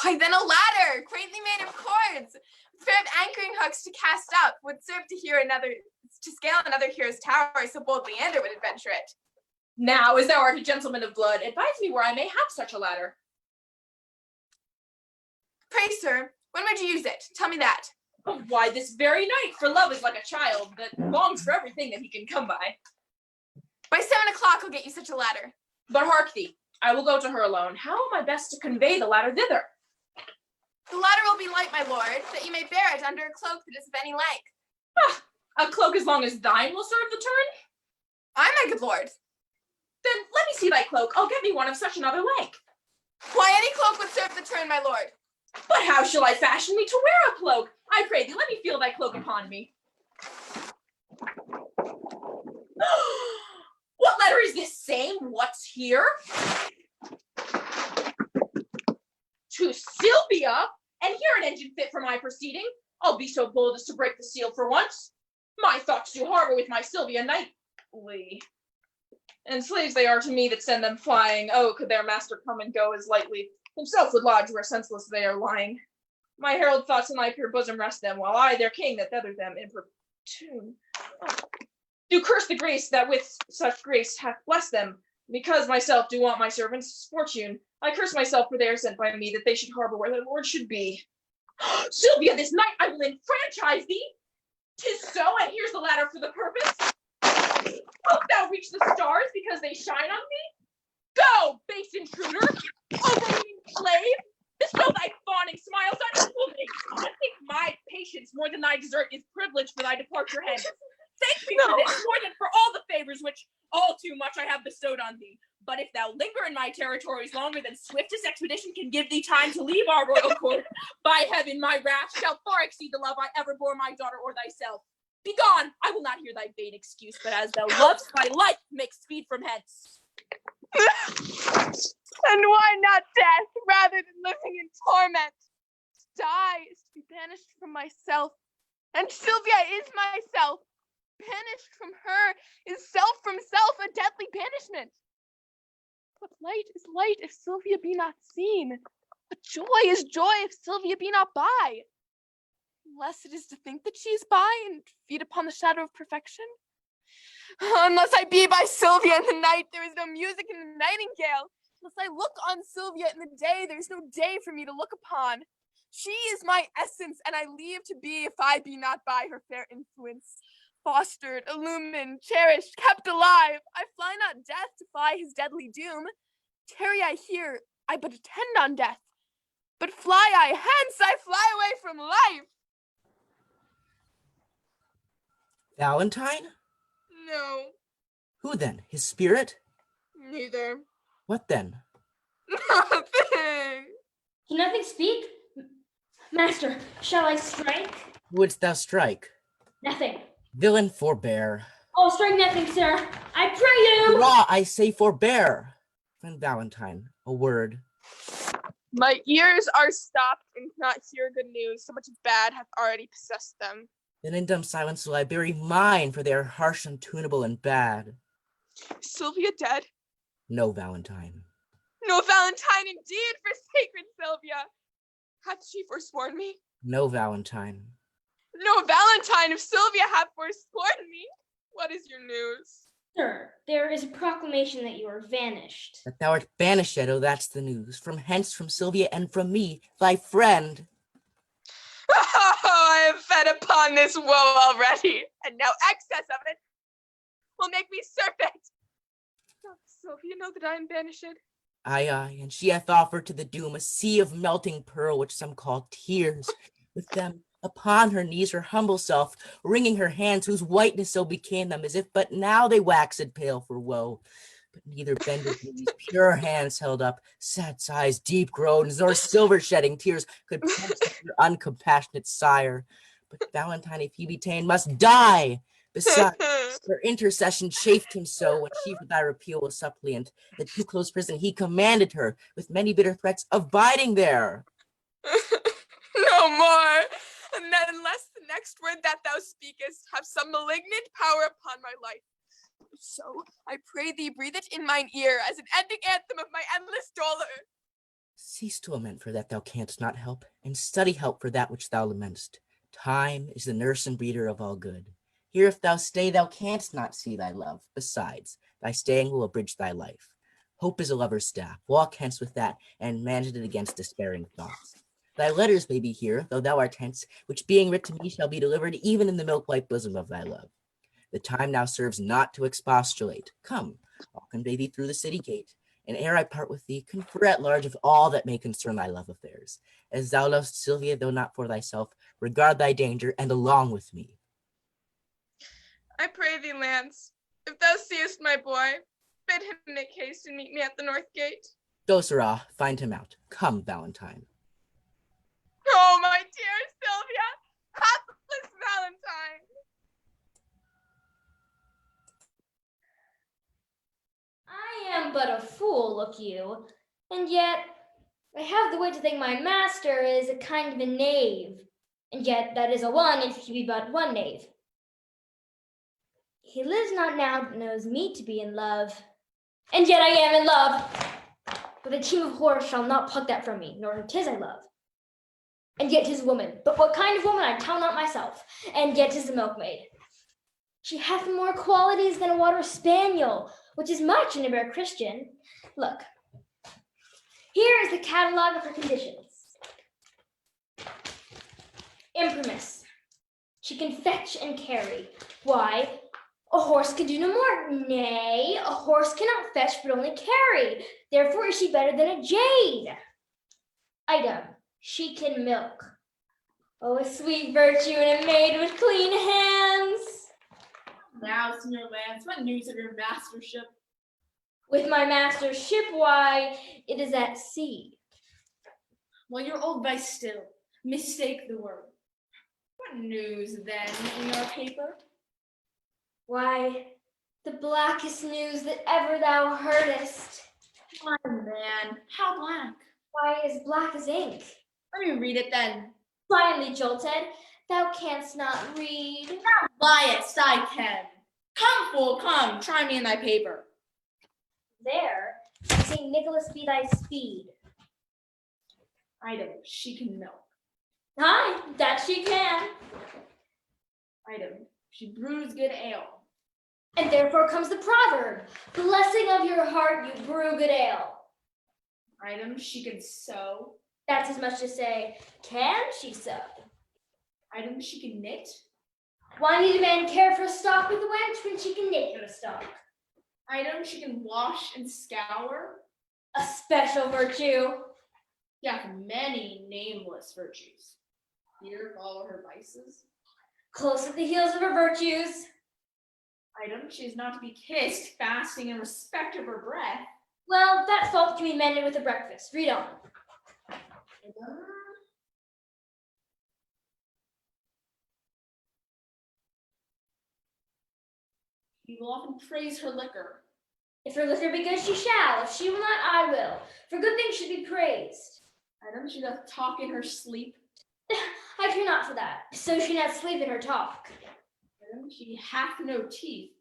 Why then a ladder, quaintly made of cords, with pair of anchoring hooks to cast up, would serve to scale another hero's tower, so bold Leander would adventure it. Now, as thou art a gentleman of blood, advise me where I may have such a ladder. Pray, sir, when would you use it? Tell me that. Oh, why, this very night, for love is like a child that longs for everything that he can come by. By 7 o'clock I'll get you such a ladder. But hark thee, I will go to her alone. How am I best to convey the ladder thither? The ladder will be light, my lord, that you may bear it under a cloak that is of any length. A cloak as long as thine will serve the turn? Aye, my good lord. Then let me see thy cloak. I'll get me one of such another length. Why, any cloak would serve the turn, my lord. But how shall I fashion me to wear a cloak? I pray thee, let me feel thy cloak upon me. What letter is this same? What's here? To Sylvia, and here an engine fit for my proceeding. I'll be so bold as to break the seal for once. My thoughts do harbor with my Sylvia nightly. And slaves they are to me that send them flying. Oh, could their master come and go as lightly, himself would lodge where senseless they are lying. My herald thoughts in thy pure bosom rest them, while I, their king, that feathered them, importune. Do curse the grace that with such grace hath blessed them, because myself do want my servants' fortune. I curse myself for they are sent by me, that they should harbor where their lord should be. Sylvia, this night I will enfranchise thee. 'Tis so, and here's the ladder for the purpose. Wilt thou reach the stars because they shine on thee? Go, base intruder, overweening slave, bestow thy fawning smiles on equally. I think my patience more than thy desert is privilege for thy departure hence. Thank me for this more than for all the favors which all too much I have bestowed on thee. But if thou linger in my territories longer than swiftest expedition can give thee time to leave our royal court, by heaven, my wrath shall far exceed the love I ever bore my daughter or thyself. Begone, I will not hear thy vain excuse, but as thou lovest thy life, make speed from hence. And why not death rather than living in torment? To die is to be banished from myself, and Sylvia is myself. Banished from her is self from self, a deadly banishment. But light is light if Sylvia be not seen. But joy is joy if Sylvia be not by. Unless it is to think that she is by and feed upon the shadow of perfection. Unless I be by Sylvia in the night, there is no music in the nightingale. Unless I look on Sylvia in the day, there is no day for me to look upon. She is my essence, and I leave to be if I be not by her fair influence. Fostered, illumined, cherished, kept alive, I fly not death to fly his deadly doom. Tarry I here, I but attend on death. But fly I hence, I fly away from life. Valentine? No, Who then? His spirit? neither. What then? Nothing. Can nothing speak? Master, shall I strike? Wouldst thou strike? Nothing. Villain, forbear. Oh, strike nothing, sir. I pray you. Hurrah, I say forbear. Friend Valentine, a word. My ears are stopped and cannot hear good news. So much bad hath already possessed them. Then in dumb silence will I bury mine, for they are harsh, untunable, and bad. Sylvia dead? No, Valentine. No, Valentine indeed, for sacred Sylvia. Hath she forsworn me? No, Valentine. No, Valentine, if Sylvia hath forsworn me, what is your news? Sir, there is a proclamation that you are vanished. That thou art banished, oh, that's the news. From hence, from Sylvia, and from me, thy friend. Oh, I have fed upon this woe already, and now excess of it will make me serpent. Doth Sylvia know that I am banished? Aye, aye, and she hath offered to the doom a sea of melting pearl, which some call tears. With them, upon her knees, her humble self, wringing her hands, whose whiteness so became them, as if but now they waxed pale for woe. But neither bended knees, pure hands held up, sad sighs, deep groans, nor silver-shedding tears could quench her uncompassionate sire. But Valentine, if he be ta'en, must die. Besides, her intercession chafed him so, when she for thy repeal was suppliant, that to close prison he commanded her, with many bitter threats of biding there. No more, and that unless the next word that thou speakest have some malignant power upon my life. So I pray thee breathe it in mine ear as an ending anthem of my endless dolor. Cease to lament for that thou canst not help, and study help for that which thou lamentest. Time is the nurse and breeder of all good. Here if thou stay, thou canst not see thy love. Besides, thy staying will abridge thy life. Hope is a lover's staff. Walk hence with that, and manage it against despairing thoughts. Thy letters may be here, though thou art hence, which being writ to me shall be delivered even in the milk-white bosom of thy love. The time now serves not to expostulate. Come, I'll convey thee through the city gate, and ere I part with thee, confer at large of all that may concern thy love affairs. As thou lovest Sylvia, though not for thyself, regard thy danger, and along with me. I pray thee, Lance, if thou seest my boy, bid him make haste and meet me at the north gate. Go, sirrah, find him out. Come, Valentine. Oh, my dear Sylvia, hapless Valentine. I am but a fool, look you, and yet I have the wit to think my master is a kind of a knave, and yet that is a one if he be but one knave. He lives not now that knows me to be in love, and yet I am in love. But a team of horse shall not pluck that from me, nor 'tis I love. And yet 'tis a woman, but what kind of woman I tell not myself, and yet 'tis a milkmaid. She hath more qualities than a water spaniel, which is much in a rare Christian. Look, here is the catalogue of her conditions. Imprimis, she can fetch and carry. Why, a horse can do no more. Nay, a horse cannot fetch but only carry. Therefore is she better than a jade. Item, she can milk. Oh, a sweet virtue in a maid with clean hands. Now, Senior Lance, what news of your mastership? With my master's ship, why, it is at sea. Well, you're old by still. Mistake the word. What news, then, in your paper? Why, the blackest news that ever thou heardest. My man, how black? Why, as black as ink. Let me read it, then. Blindly jolted, thou canst not read. Thou liest, I can. Come, fool, come, try me in thy paper. There, St. Nicholas be thy speed. Item, she can milk. Aye, that she can. Item, she brews good ale. And therefore comes the proverb, blessing of your heart, you brew good ale. Item, she can sew. That's as much to say, can she sew? Item, she can knit. Why need a man care for a stock with a wench when she can knit him a stock? Item, she can wash and scour. A special virtue. She hath many nameless virtues. Here follow her vices. Close at the heels of her virtues. Item, she is not to be kissed, fasting in respect of her breath. Well, that fault can be mended with a breakfast. Read on. He will often praise her liquor. If her liquor be good, she shall. If she will not, I will. For good things should be praised. Item, she doth talk in her sleep. I care not for that. So she not sleep in her talk. Item, she hath no teeth.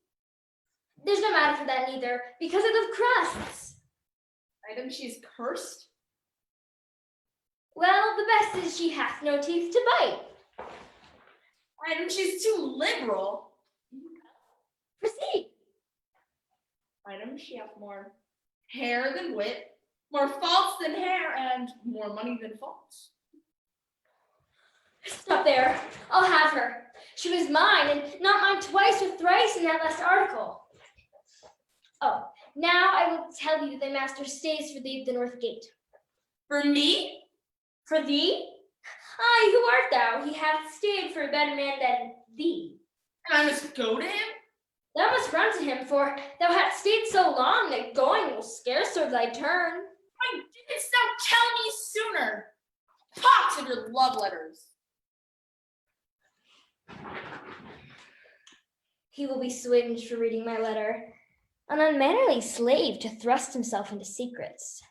There's no matter for that neither, because I love crusts. Item, she is cursed. Well, the best is she hath no teeth to bite. And she's too liberal. Proceed. Item, she hath more hair than wit, more faults than hair, and more money than faults. Stop there. I'll have her. She was mine, and not mine twice or thrice in that last article. Oh, now I will tell you that thy master stays for thee at the north gate. For me? For thee? Aye, who art thou? He hath stayed for a better man than thee. And I must go to him? Thou must run to him, for thou hast stayed so long that going will scarce serve thy turn. Why didst thou tell me sooner? Pox of your love letters. He will be swinged for reading my letter. An unmannerly slave to thrust himself into secrets.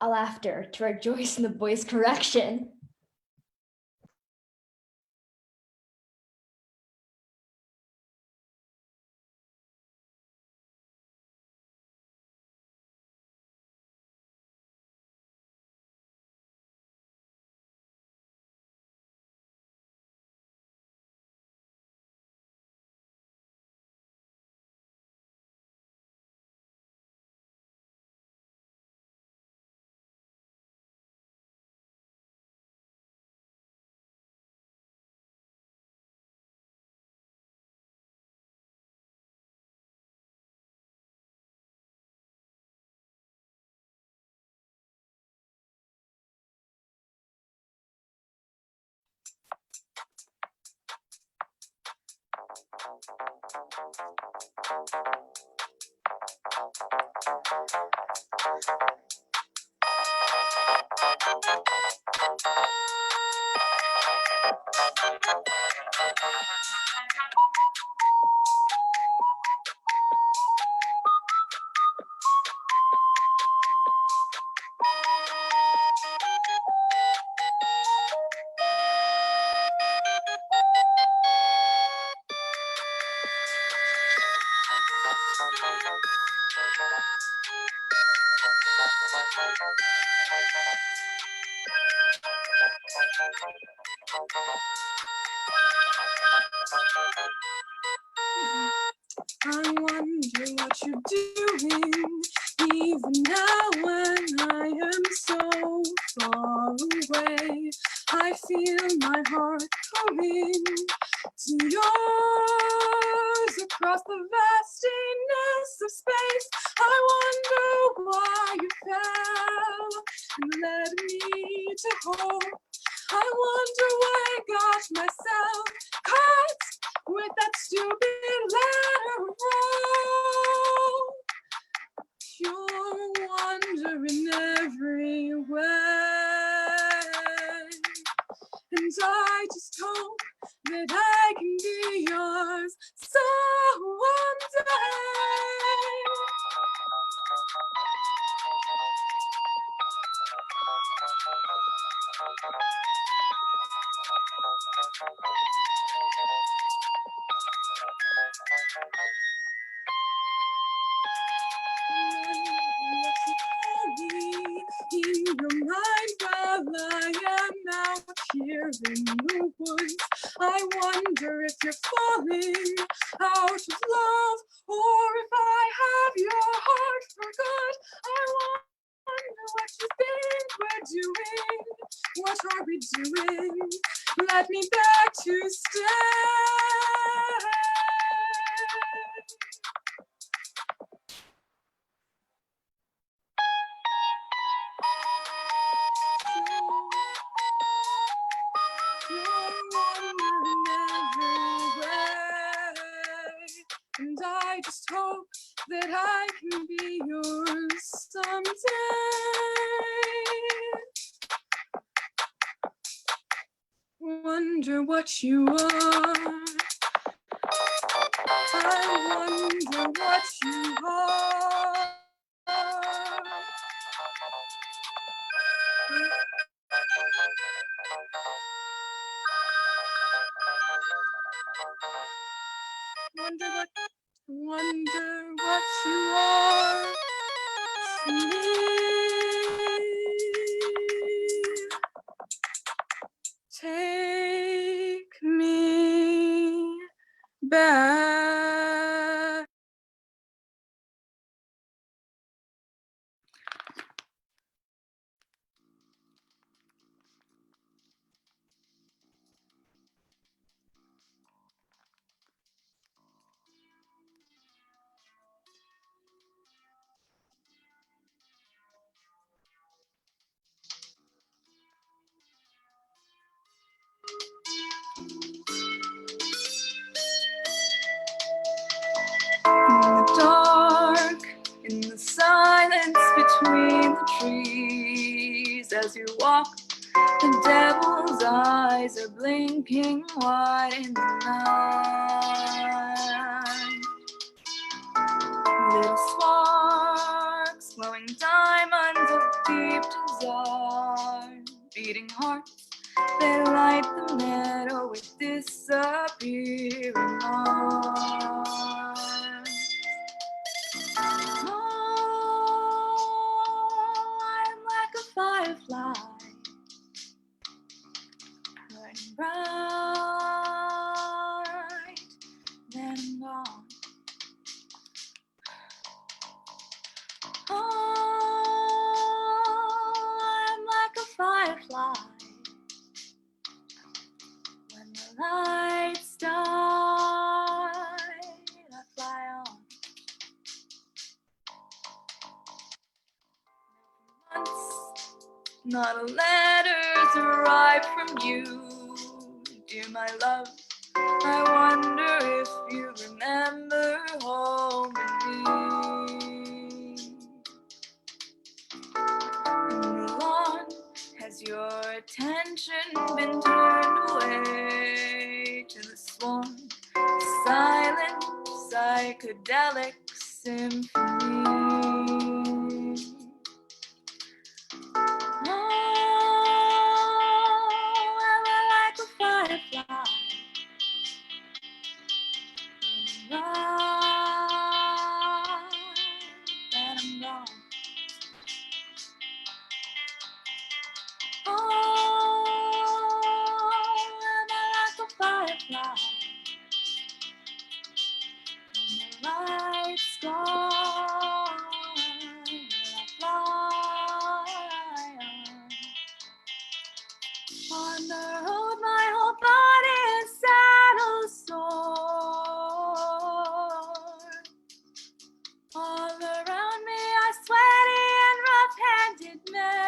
I'll after to rejoice in the boy's correction. I wonder what you're doing, even now when I am so far away. I feel my heart coming to yours across the vastiness of space. I wonder why you fell and led me to hope. I wonder why I got myself caught with that stupid letter roll. Pure wonder in every way. And I just hope that I can be yours someday. In your mind while I am out here in the woods, I wonder if you're falling out of love, or if I have your heart for good. I wonder what you think we're doing. What are we doing? Let me beg to stay. And I just hope that I can be yours someday. Wonder what you are. I wonder what you are. Wonder what you are to me. back. In the dark, in the silence between the trees, as you walk, the devil's eyes are blinking wide in the night. Little sparks, glowing diamonds of deep desire, beating hearts, they light the meadow with disappearing light. Oh, I'm like a firefly, burning bright, then I'm gone. Oh, I'm like a firefly, when the lights die, I fly on. Months, not a letter's arrived from you, dear my love. I wonder if you remember home and me. In the lawn, has your attention been turned away to the swan, silent, psychedelic symphony? Oh, am I like a firefly, burning bright, then I'm gone. Oh, am I like a firefly, when the light's gone, will I fly on the road, my whole body is saddle sore. All around me are sweaty and rough-handed men.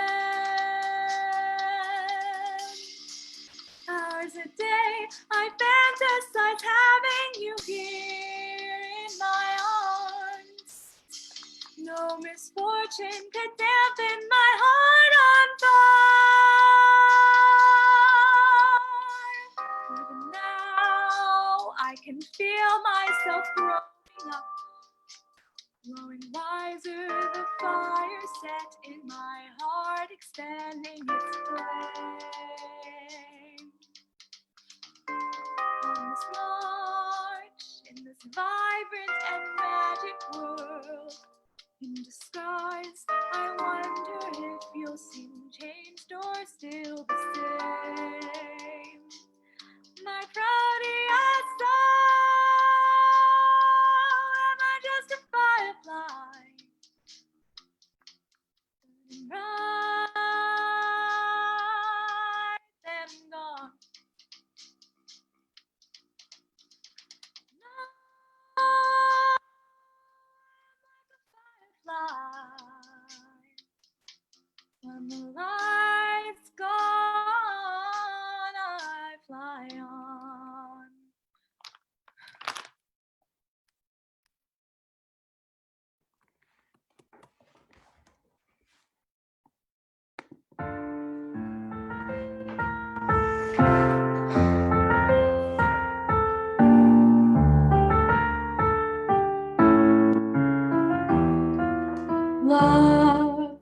Hours a day I fantasize having you here in my arms. No misfortune could dampen my heart on fire. Even now I can feel myself growing up, growing wiser, the fire set in my heart, expanding its flame. On this march, in this vibrant and magic world, in disguise, I wonder if you'll seem changed or still the same. My proteus soul, am I just a firefly, burning bright, then gone? No, firefly, when the light's gone, I fly on.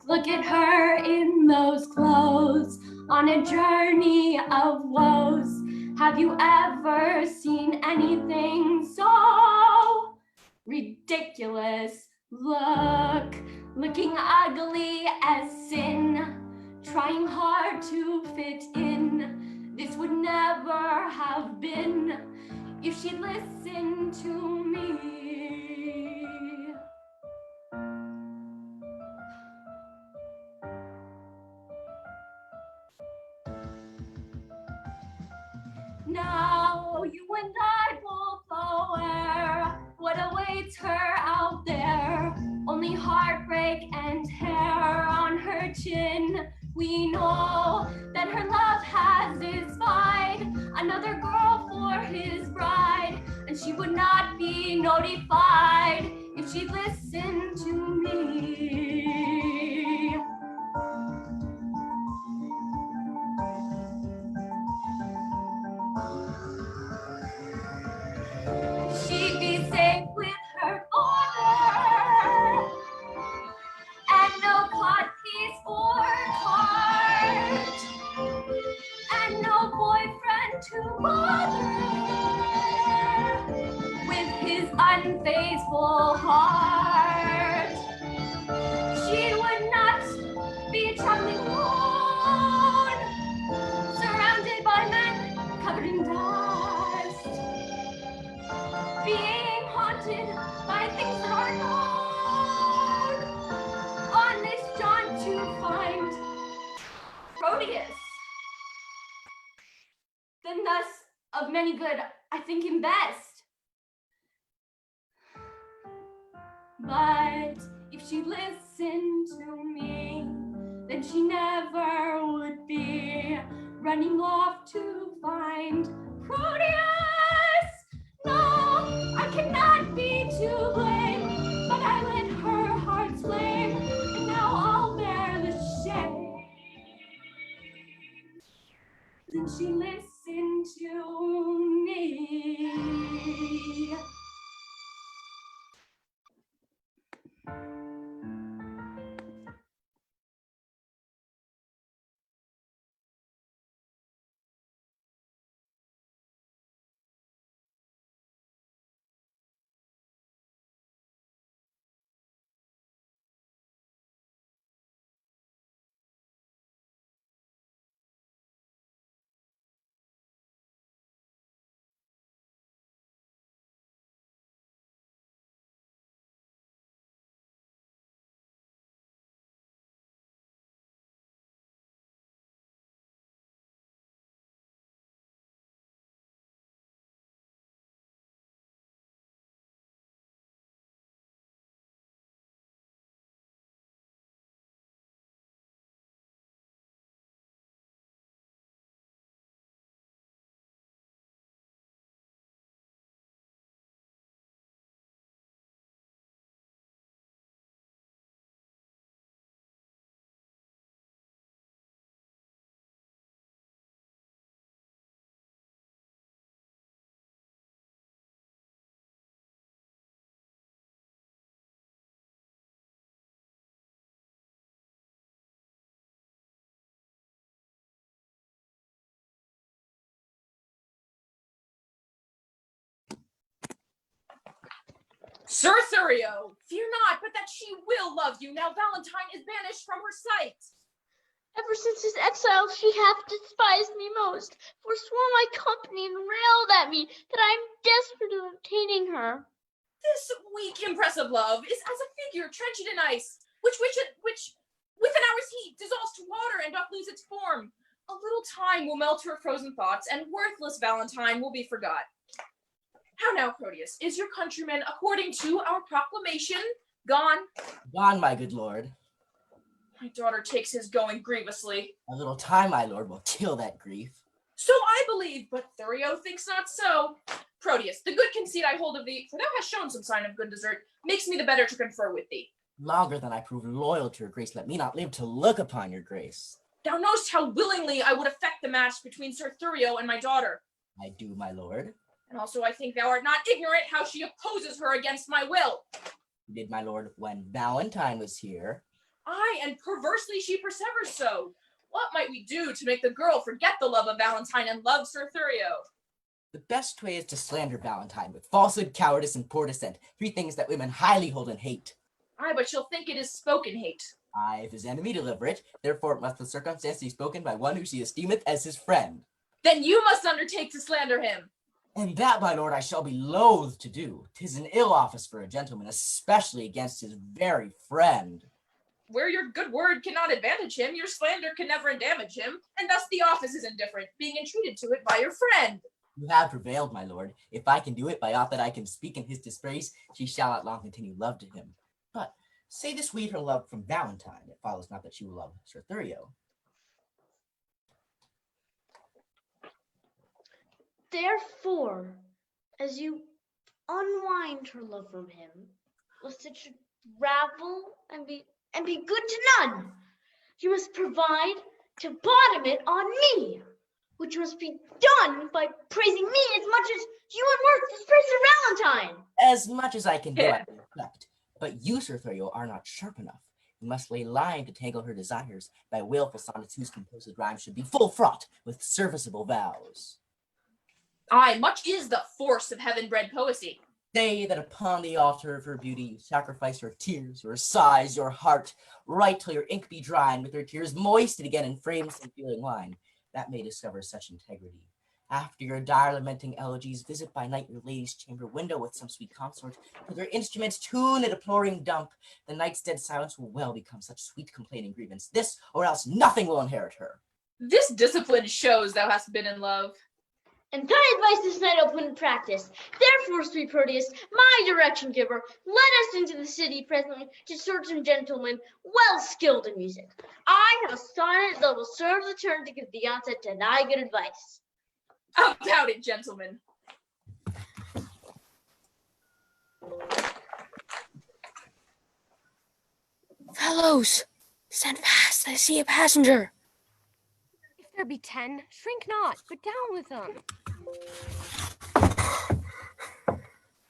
Look at her in those clothes, on a journey of woes. Have you ever seen anything so ridiculous? Looking ugly as sin, trying hard to fit in. This would never have been if she'd listen to me. Now you and I both aware what awaits her out there. Only heartbreak and hair on her chin. We know that her love has espied another girl for his bride, and she would not be notified if she'd listen to me. She'd be safe with her father, and no codpiece or cart, and no boyfriend to bother with his unfaithful heart. She would not be traveling alone, surrounded by men covered in dust, being haunted by things that are known on this jaunt to find Proteus. Then thus of many good I think him best. But if she listened to me, then she never would be running off to find Proteus. No, I cannot be to blame, but I let her heart flame, and now I'll bear the shame. Then she listened to me. Sir Thurio, fear not, but that she will love you now Valentine is banished from her sight. Ever since his exile, she hath despised me most, forsworn my company, and railed at me that I am desperate of obtaining her. This weak, impressive love is as a figure trenched in ice, which with an hour's heat dissolves to water and doth lose its form. A little time will melt her frozen thoughts, and worthless Valentine will be forgot. How now, Proteus, is your countryman, according to our proclamation, gone? Gone, my good lord. My daughter takes his going grievously. A little time, my lord, will kill that grief. So I believe, but Thurio thinks not so. Proteus, the good conceit I hold of thee, for thou hast shown some sign of good desert, makes me the better to confer with thee. Longer than I prove loyal to your grace, let me not live to look upon your grace. Thou knowest how willingly I would effect the match between Sir Thurio and my daughter. I do, my lord. And also I think thou art not ignorant how she opposes her against my will. You did, my lord, when Valentine was here. Aye, and perversely she persevers so. What might we do to make the girl forget the love of Valentine and love Sir Thurio? The best way is to slander Valentine with falsehood, cowardice, and poor descent, 3 things that women highly hold in hate. Aye, but she'll think it is spoken hate. Aye, if his enemy deliver it, therefore it must the circumstance be spoken by one who she esteemeth as his friend. Then you must undertake to slander him. And that, my lord, I shall be loath to do. 'Tis an ill office for a gentleman, especially against his very friend. Where your good word cannot advantage him, your slander can never damage him, and thus the office is indifferent, being entreated to it by your friend. You have prevailed, my lord. If I can do it by aught that I can speak in his dispraise, she shall not long continue love to him. But say this weed her love from Valentine, it follows not that she will love Sir Thurio. Therefore, as you unwind her love from him, lest it should ravel and be good to none, you must provide to bottom it on me, which must be done by praising me as much as you and Worth dispraise Sir Valentine. As much as I can do, I reflect. But you, Sir Thurio, are not sharp enough. You must lay line to tangle her desires by willful sonnets whose composed rhyme should be full fraught with serviceable vows. Aye, much is the force of heaven-bred poesy. Say that upon the altar of her beauty you sacrifice your tears, your sighs, your heart, write till your ink be dry, and with your tears moist it again in frames some feeling line. That may discover such integrity. After your dire lamenting elegies, visit by night your lady's chamber window with some sweet consort, till their instruments tune a deploring dump. The night's dead silence will well become such sweet complaining grievance. This, or else nothing will inherit her. This discipline shows thou hast been in love. And thy advice this night I'll put in practice. Therefore, sweet Proteus, my direction giver, let us into the city presently to certain gentlemen well skilled in music. I have a sonnet that will serve the turn to give the onset to thy good advice. About it, gentlemen. Fellows, stand fast, I see a passenger. If there be 10, shrink not, but down with them.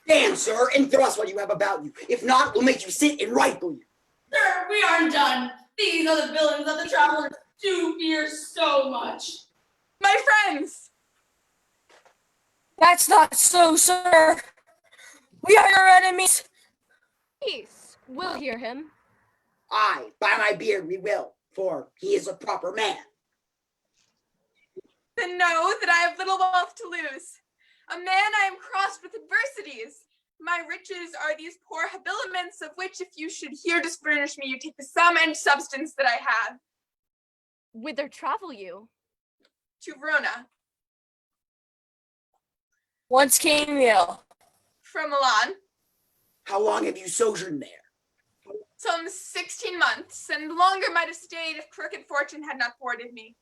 Damn, sir, and thrust what you have about you. If not, we'll make you sit and rifle you. Sir, we aren't done. These are the villains that the travelers do fear so much. My friends! That's not so, sir. We are your enemies. Peace. We'll hear him. Aye, by my beard we will, for he is a proper man. Then know that I have little wealth to lose. A man I am crossed with adversities. My riches are these poor habiliments, of which if you should here disfurnish me, you take the sum and substance that I have. Whither travel you? To Verona. Whence came you? From Milan. How long have you sojourned there? Some 16 months, and longer might have stayed if crooked fortune had not thwarted me.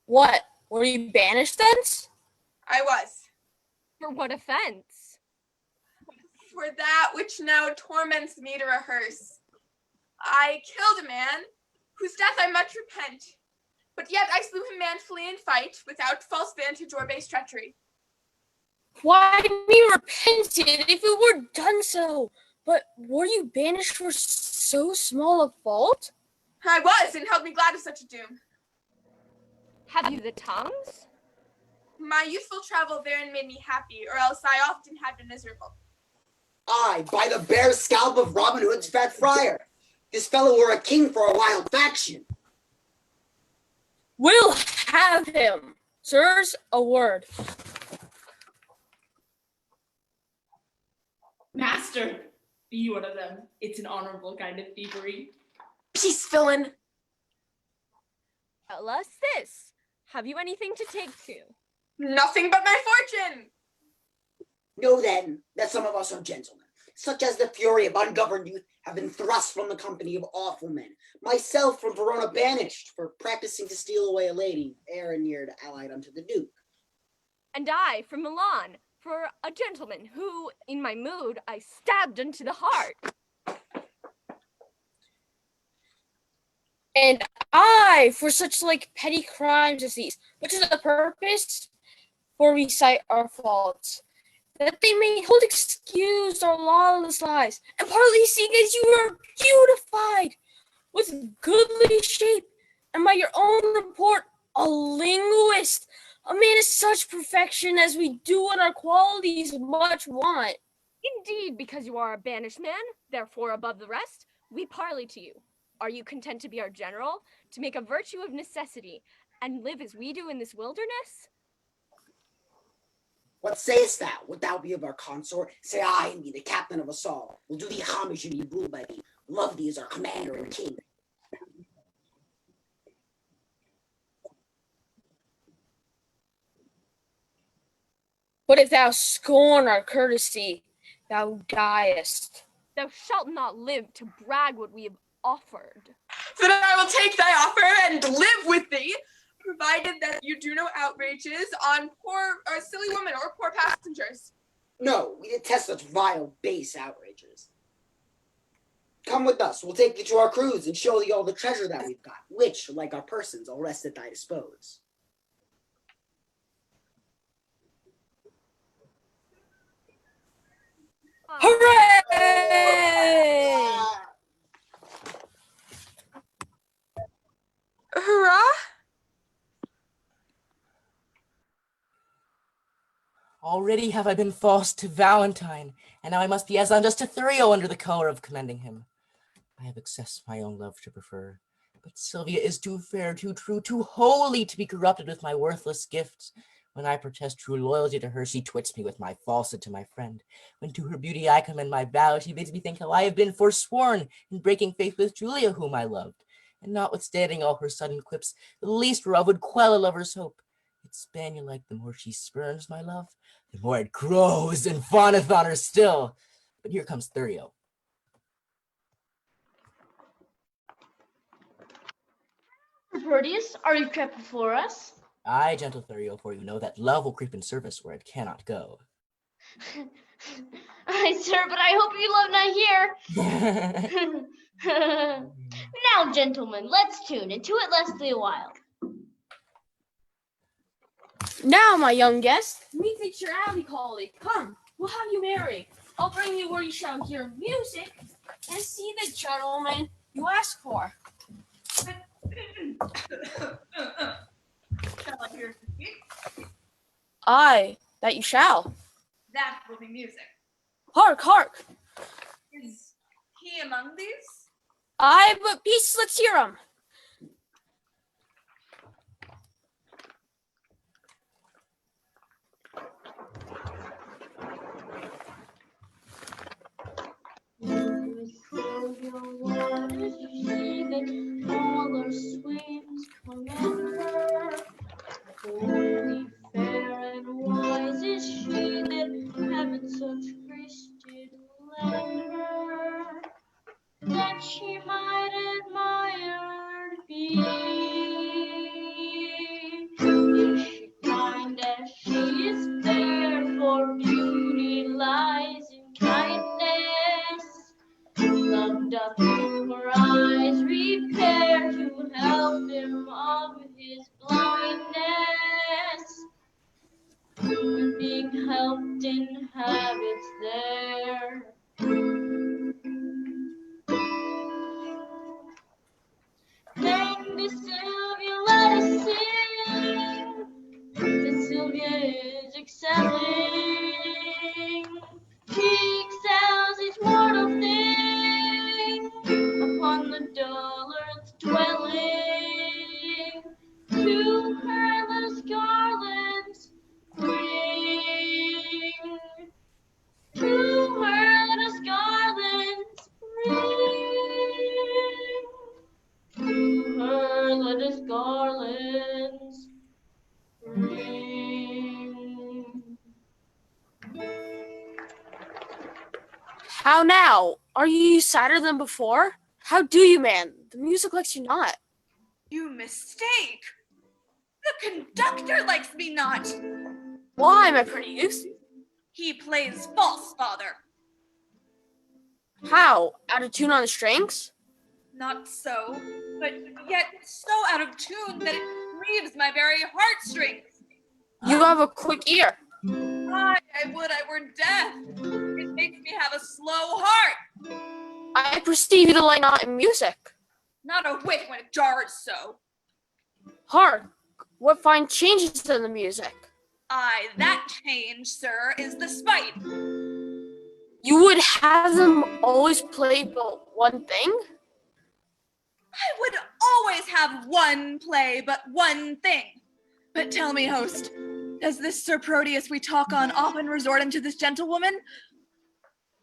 What? Were you banished thence? I was. For what offense? For that which now torments me to rehearse. I killed a man, whose death I much repent, but yet I slew him manfully in fight, without false vantage or base treachery. Why me repented if it were done so? But were you banished for so small a fault? I was, and held me glad of such a doom. Have you the tongues? My youthful travel therein made me happy, or else I often had been miserable. Aye, by the bare scalp of Robin Hood's fat friar. This fellow were a king for a wild faction. We'll have him. Sirs, a word. Master, be one of them. It's an honorable kind of thievery. Peace, villain! Tell us this. Have you anything to take to? Nothing but my fortune! Know then that some of us are gentlemen, such as the fury of ungoverned youth have been thrust from the company of awful men. Myself from Verona banished for practicing to steal away a lady, ere and near allied unto the Duke. And I from Milan, for a gentleman who, in my mood, I stabbed into the heart. And I, for such like petty crimes as these, which is the purpose, for we cite our faults, that they may hold excused our lawless lies, and partly seeing as you are beautified with goodly shape, and by your own report, a linguist, a man of such perfection as we do in our qualities much want. Indeed, because you are a banished man, therefore above the rest, we parley to you. Are you content to be our general, to make a virtue of necessity, and live as we do in this wilderness? What sayest thou? Wilt thou be of our consort? Say I and be the captain of us all. We'll do thee homage and be ruled by thee. Love thee as our commander and king. But if thou scorn our courtesy, thou diest. Thou shalt not live to brag what we have offered. Then I will take thy offer and live with thee, provided that you do no outrages on poor or silly women or poor passengers. No, we detest such vile, base outrages. Come with us, we'll take thee to our cruise and show thee all the treasure that we've got, which, like our persons, all rest at thy dispose. Hooray! Hurrah! Already have I been false to Valentine, and now I must be as unjust to Thurio under the color of commending him. I have excess my own love to prefer, but Sylvia is too fair, too true, too holy to be corrupted with my worthless gifts. When I protest true loyalty to her, she twits me with my falsehood to my friend. When to her beauty I commend my vow, she bids me think how I have been forsworn in breaking faith with Julia, whom I loved. And notwithstanding all her sudden quips, the least rub would quell a lover's hope. Yet spaniel-like, the more she spurns my love, the more it grows and fawneth on her still. But here comes Thurio. Proteus, are you crept before us? Aye, gentle Thurio, for you know that love will creep in service where it cannot go. Aye, sir, but I hope you love not here. Now, gentlemen, let's tune, and to it last thee a while. Now, my young guest, methinks your alley colleague. Come, we'll have you merry. I'll bring you where you shall hear music and see the gentleman you ask for. Shall I hear music? Aye, that you shall. That will be music. Hark, hark. Is he among these? Aye, but peace, let's hear 'em. Waters, you see that all our swains commend her. Holy, fair, and wise is she that heaven such grace did lend her, that she might admired be. Is she kind as she is fair, for beauty lies in kindness. Love doth through her eyes repair to help him of his blindness. And being helped inhabits there. Sing to Sylvia, let us sing, that Sylvia is excelling. She excels each mortal thing upon the dull earth's dwelling. To her let us garlands bring. To her let us garlands bring. To her let us garlands bring. How now? Are you sadder than before? How do you, man? The music likes you not. You mistake. The conductor likes me not. Why, my pretty youth? He plays false, father. How? Out of tune on the strings? Not so, but yet so out of tune that it grieves my very heartstrings. You have a quick ear. I would I were deaf. It makes me have a slow heart. I perceive you delight not in music. Not a whit when it jars so. Hark, what fine changes in the music. Aye, that change, sir, is the spite. You would have them always play but one thing? I would always have one play but one thing. But tell me, host, Does this Sir Proteus we talk on often resort unto this gentlewoman?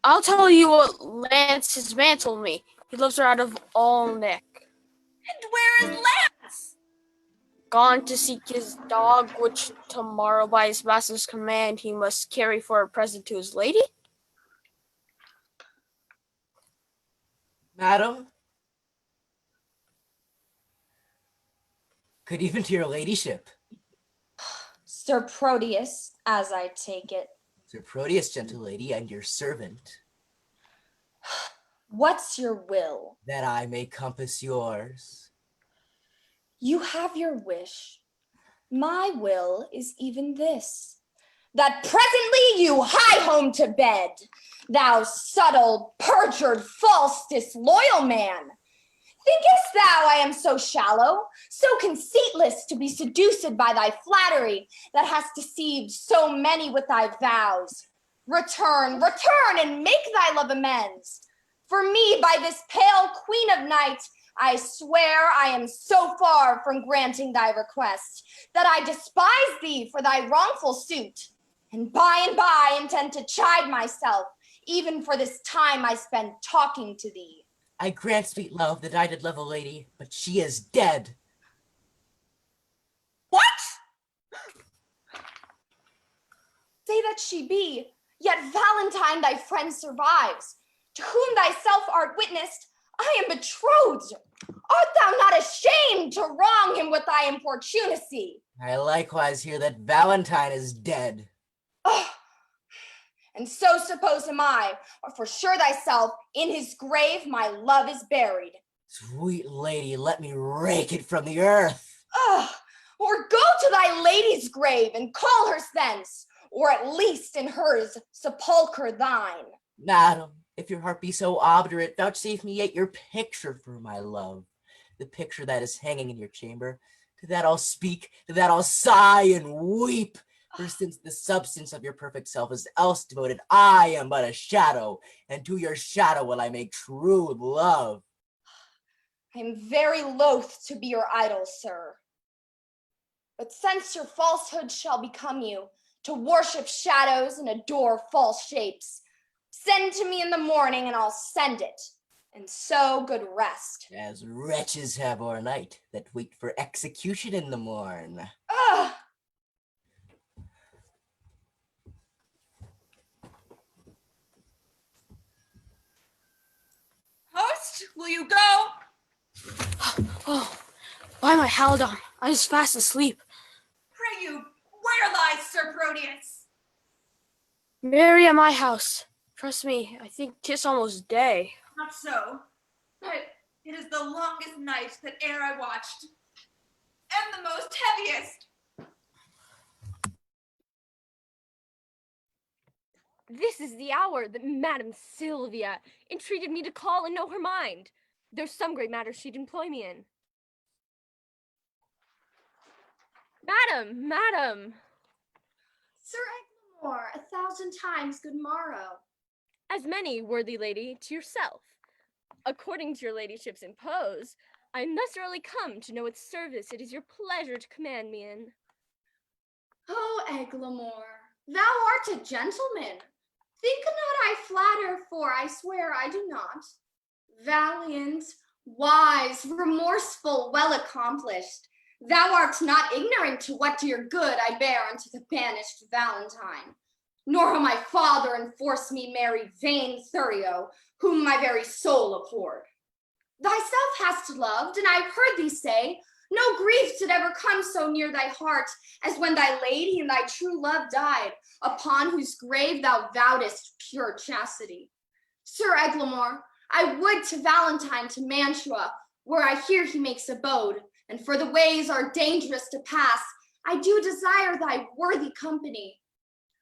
I'll tell you what Lance his man told me. He loves her out of all neck. And where is Lance? Gone to seek his dog, which tomorrow by his master's command he must carry for a present to his lady? Madam? Good even to your ladyship. Sir Proteus, as I take it. Sir Proteus, gentle lady, and your servant. What's your will? That I may compass yours. You have your wish. My will is even this, that presently you hie home to bed, thou subtle, perjured, false, disloyal man. Thinkest thou I am so shallow, so conceitless to be seduced by thy flattery that hast deceived so many with thy vows? Return, return, and make thy love amends. For me, by this pale queen of night, I swear I am so far from granting thy request that I despise thee for thy wrongful suit, and by intend to chide myself, even for this time I spend talking to thee. I grant, sweet love, that I did love a lady, but she is dead. What? Say that she be, yet Valentine thy friend survives, to whom thyself art witnessed, I am betrothed. Art thou not ashamed to wrong him with thy importunacy? I likewise hear that Valentine is dead. Oh, and so suppose am I, or for sure thyself, in his grave my love is buried. Sweet lady, let me rake it from the earth. Or go to thy lady's grave and call her thence, or at least in hers sepulchre thine. Madam, if your heart be so obdurate, vouchsafe me yet your picture for my love. The picture that is hanging in your chamber. To that I'll speak, to that I'll sigh and weep. For since the substance of your perfect self is else devoted, I am but a shadow, and to your shadow will I make true love. I am very loath to be your idol, sir. But since your falsehood shall become you, to worship shadows and adore false shapes, send to me in the morning and I'll send it, and so good rest. As wretches have o'ernight that wait for execution in the morn. Host, will you go? Oh, by my Haldon, I was fast asleep. Pray you, where lies Sir Proteus? Mary at my house. Trust me, I think 'tis almost day. Not so, but it is the longest night that e'er I watched, and the most heaviest. This is the hour that Madame Sylvia entreated me to call and know her mind. There's some great matter she'd employ me in. Madam! Sir Eglamour, 1,000 times good morrow. As many, worthy lady, to yourself. According to your ladyship's impose, I am thus early come to know what service it is your pleasure to command me in. Oh, Eglamour, thou art a gentleman. Think not I flatter, for I swear I do not. Valiant, wise, remorseful, well accomplished, thou art not ignorant to what dear good I bear unto the banished Valentine. Nor will my father enforce me marry vain Thurio, whom my very soul abhorred. Thyself hast loved, and I've heard thee say, no grief did ever come so near thy heart as when thy lady and thy true love died, upon whose grave thou vowedest pure chastity. Sir Eglamour, I would to Valentine to Mantua, where I hear he makes abode, and for the ways are dangerous to pass, I do desire thy worthy company,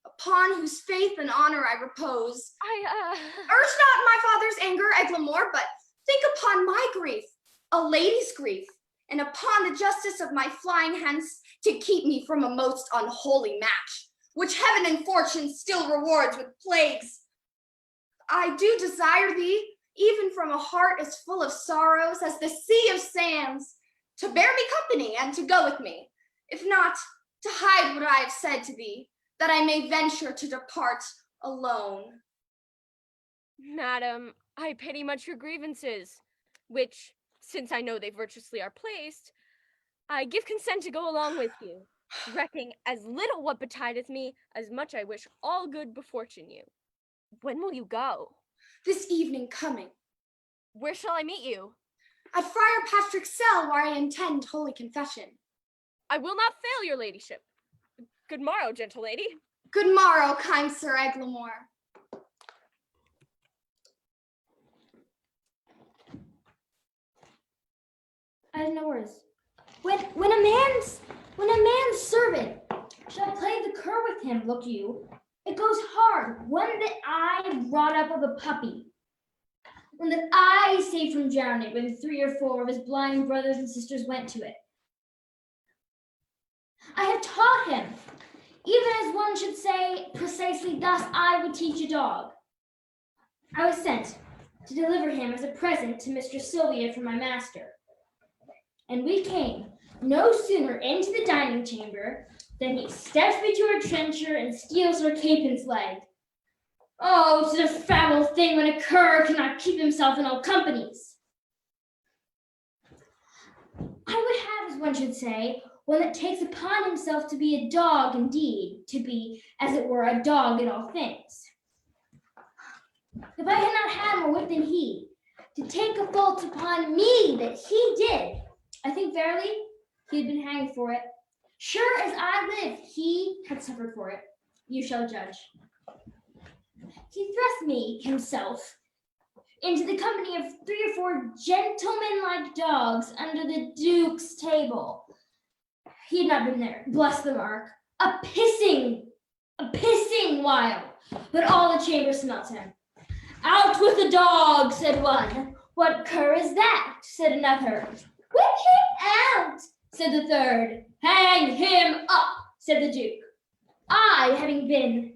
upon whose faith and honor I repose. Urge not my father's anger, Eglamour, but think upon my grief, a lady's grief, and upon the justice of my flying hence to keep me from a most unholy match, which heaven and fortune still rewards with plagues. I do desire thee, even from a heart as full of sorrows as the sea of sands, to bear me company and to go with me. If not, to hide what I have said to thee, that I may venture to depart alone. Madam, I pity much your grievances, which, since I know they virtuously are placed, I give consent to go along with you, recking as little what betideth me, as much I wish all good befortune you. When will you go? This evening coming. Where shall I meet you? At Friar Patrick's cell, where I intend holy confession. I will not fail your ladyship. Good morrow, gentle lady. Good morrow, kind Sir Eglamour. I have no words. When a man's servant shall play the cur with him, look you, it goes hard. One that I brought up of a puppy. One that I saved from drowning when 3 or 4 of his blind brothers and sisters went to it. I have taught him, even as one should say, precisely thus I would teach a dog. I was sent to deliver him as a present to Mistress Sylvia from my master. And we came no sooner into the dining chamber than he steps me to her trencher and steals her capen's leg. Oh, it's a foul thing when a cur cannot keep himself in all companies. I would have, as one should say, one that takes upon himself to be a dog indeed, to be, as it were, a dog in all things. If I had not had more wit than he, to take a fault upon me that he did, I think verily he had been hanged for it. Sure as I live, he had suffered for it. You shall judge. He thrust me, himself, into the company of 3 or 4 gentleman-like dogs under the Duke's table. He had not been there, bless the mark. A pissing while, but all the chamber smelt him. Out with the dog, said one. What cur is that? Said another. Whip him out, said the third. Hang him up, said the Duke. I, having been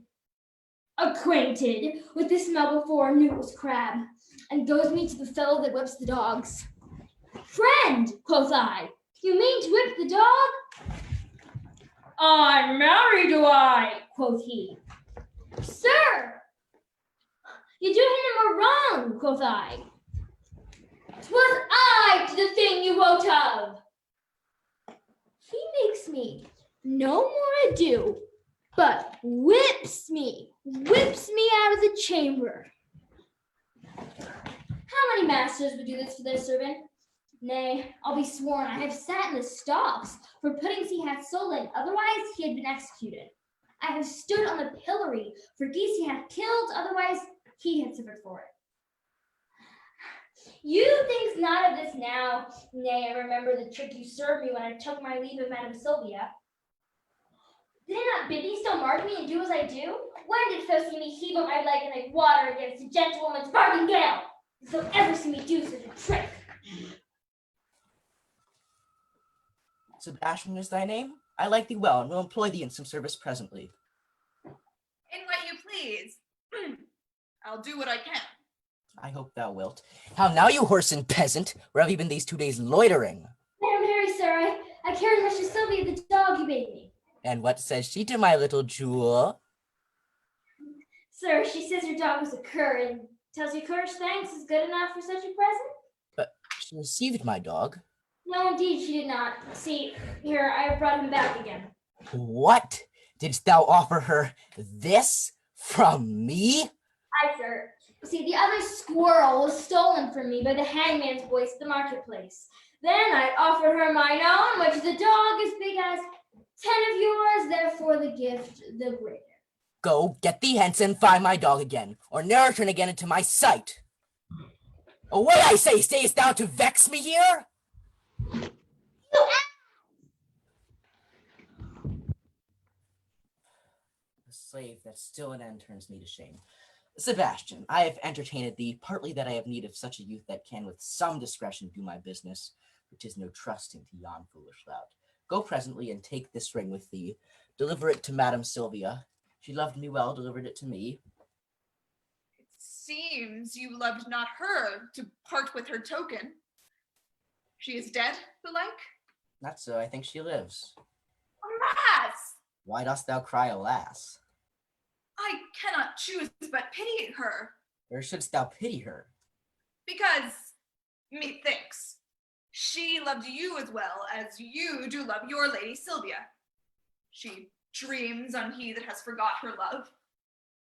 acquainted with the smell before, knew it was crab, and goes me to the fellow that whips the dogs. Friend, quoth I, you mean to whip the dog? I'm married, do I, quoth he. Sir, you do him more wrong, quoth I. 'Twas I to the thing you wot of. He makes me no more ado, but whips me out of the chamber. How many masters would do this for their servant? Nay, I'll be sworn I have sat in the stocks for puddings he hath stolen, otherwise he had been executed. I have stood on the pillory for geese he hath killed, otherwise he had suffered for it. You think not of this now. Nay, I remember the trick you served me when I took my leave of Madame Sylvia. Did I not bid thee still mark me and do as I do? When didst thou see me heave up my leg and like water against a gentlewoman's farthingale? Didst thou ever see me do such a trick? Sebastian is thy name? I like thee well, and will employ thee in some service presently. In what you please. I'll do what I can. I hope thou wilt. How now, you whoreson peasant? Where have you been these 2 days loitering? Madam Harry, sir, I carried Mistress Sylvia the dog you bade me. And what says she to my little jewel? Sir, she says your dog was a cur and tells you cur's thanks is good enough for such a present? But she received my dog. No, indeed, she did not. See, here, I have brought him back again. What? Didst thou offer her this from me? Aye, sir. See, the other squirrel was stolen from me by the hangman's boys at the marketplace. Then I offered her mine own, which is a dog as big as 10 of yours, therefore the gift the greater. Go, get thee hence and find my dog again, or ne'er return again into my sight. Away, I say, stayest thou to vex me here? The slave that still an end turns me to shame. Sebastian, I have entertained thee, partly that I have need of such a youth that can with some discretion do my business, which is no trusting to yon foolish lout. Go presently and take this ring with thee. Deliver it to Madame Sylvia. She loved me well, delivered it to me. It seems you loved not her to part with her token. She is dead, the like? Not so, I think she lives. Alas! Why dost thou cry alas? I cannot choose but pity her, Or shouldst thou pity her? because, methinks, she loved you as well as you do love your lady Sylvia. She dreams on he that has forgot her love.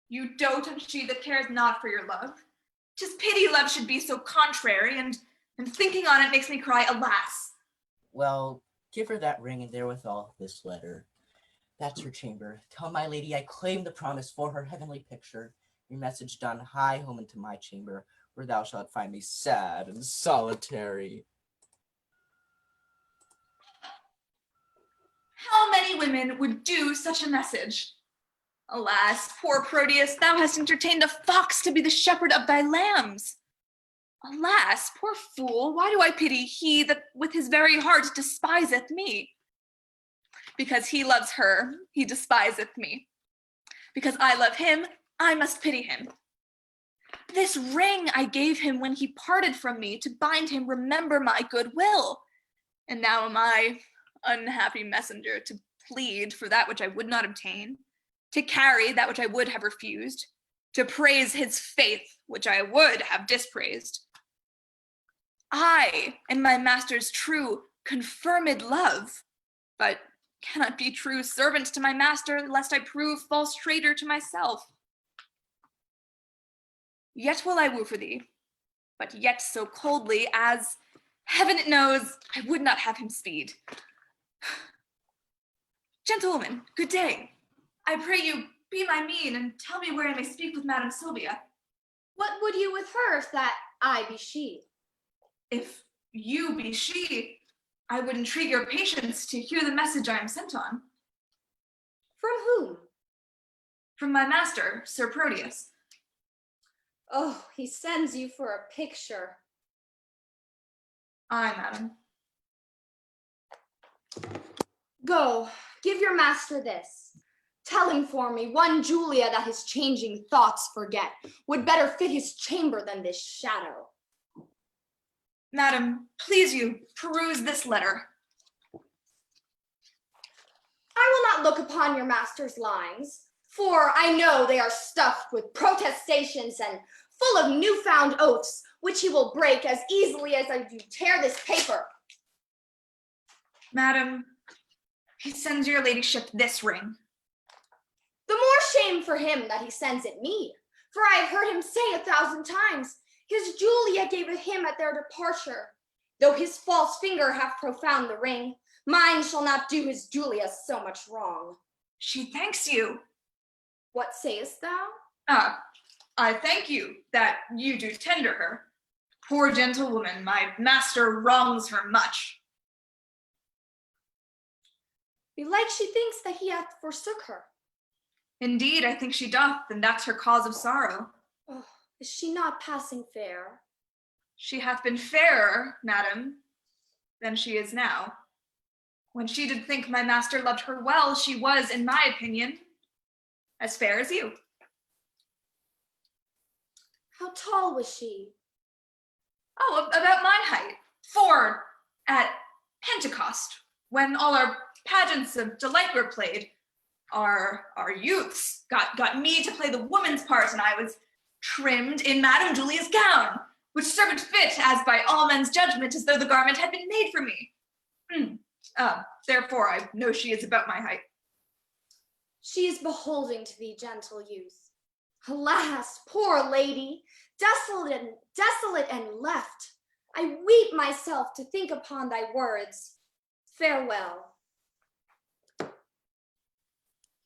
You dote on she that cares not for your love. 'Tis pity love should be so contrary, and thinking on it makes me cry, alas. Well, give her that ring, and therewithal this letter. That's her chamber. Tell my lady I claim the promise for her heavenly picture. Your message done, hie home into my chamber, where thou shalt find me sad and solitary. How many women would do such a message? Alas, poor Proteus, thou hast entertained a fox to be the shepherd of thy lambs. Alas, poor fool, why do I pity he that with his very heart despiseth me? Because he loves her, he despiseth me. Because I love him, I must pity him. This ring I gave him when he parted from me to bind him remember my goodwill. And now am I, unhappy messenger, to plead for that which I would not obtain, to carry that which I would have refused, to praise his faith which I would have dispraised. I and my master's true confirmed love, but cannot be true servant to my master, lest I prove false traitor to myself. Yet will I woo for thee, but yet so coldly as, heaven it knows, I would not have him speed. Gentlewoman, good day. I pray you be my mean, and tell me where I may speak with Madam Sylvia. What would you with her if that I be she? If you be she, I would entreat your patience to hear the message I am sent on. From whom? From my master, Sir Proteus. Oh, he sends you for a picture. Aye, madam. Go, give your master this. Tell him for me, one Julia that his changing thoughts forget would better fit his chamber than this shadow. Madam, please you, peruse this letter. I will not look upon your master's lines, for I know they are stuffed with protestations and full of newfound oaths, which he will break as easily as I do tear this paper. Madam, he sends your ladyship this ring. The more shame for him that he sends it me, for I have heard him say 1,000 times, his Julia gave it him at their departure. Though his false finger have profound the ring, mine shall not do his Julia so much wrong. She thanks you. What sayest thou? I thank you that you do tender her. Poor gentlewoman, my master wrongs her much. Belike she thinks that he hath forsook her. Indeed, I think she doth, and that's her cause of sorrow. Oh, is she not passing fair? She hath been fairer, madam, than she is now. When she did think my master loved her well, she was, in my opinion, as fair as you. How tall was she? Oh, about my height. For at Pentecost, when all our pageants of delight were played, our youths got me to play the woman's part, and I was trimmed in Madame Julia's gown, which served fit as by all men's judgment as though the garment had been made for me. Therefore I know she is about my height. She is beholding to thee, gentle youth. Alas, poor lady, desolate and left. I weep myself to think upon thy words. Farewell.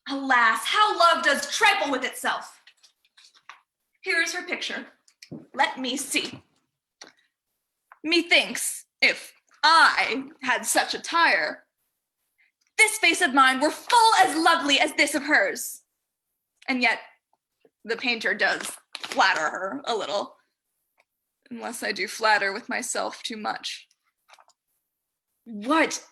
Alas, how love does trifle with itself. Here is her picture. Let me see. Methinks, if I had such attire, this face of mine were full as lovely as this of hers. And yet, the painter does flatter her a little, unless I do flatter with myself too much. What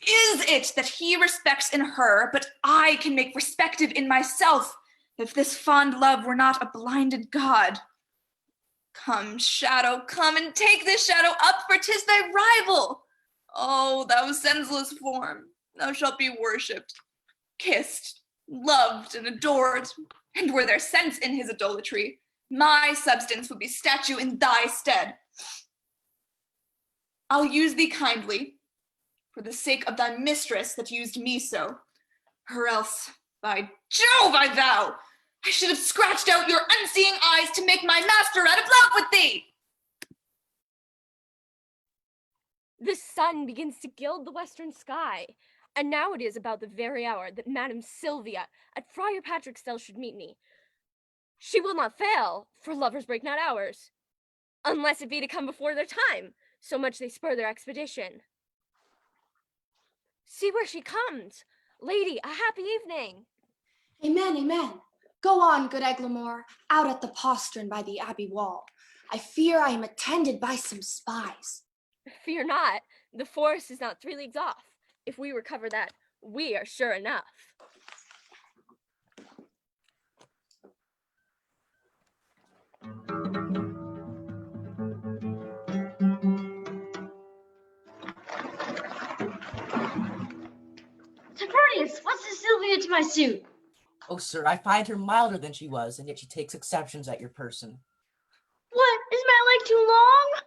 is it that he respects in her, but I can make respective in myself, if this fond love were not a blinded god? Come, shadow, come and take this shadow up, for 'tis thy rival. Oh, thou senseless form, thou shalt be worshipped, kissed, loved, and adored. And were there sense in his idolatry, my substance would be statue in thy stead. I'll use thee kindly, for the sake of thy mistress that used me so, or else, by Jove, I vow, I should have scratched out your unseeing eyes to make my master out of love with thee. The sun begins to gild the western sky, and now it is about the very hour that Madame Sylvia at Friar Patrick's cell should meet me. She will not fail, for lovers break not hours, unless it be to come before their time, so much they spur their expedition. See where she comes. Lady, a happy evening. Amen, amen. Go on, good Eglamour, out at the postern by the abbey wall. I fear I am attended by some spies. Fear not, the forest is not 3 leagues off. If we recover that, we are sure enough. Tertius, what's the Sylvia to my suit? Oh, sir, I find her milder than she was, and yet she takes exceptions at your person. What, is my leg too long?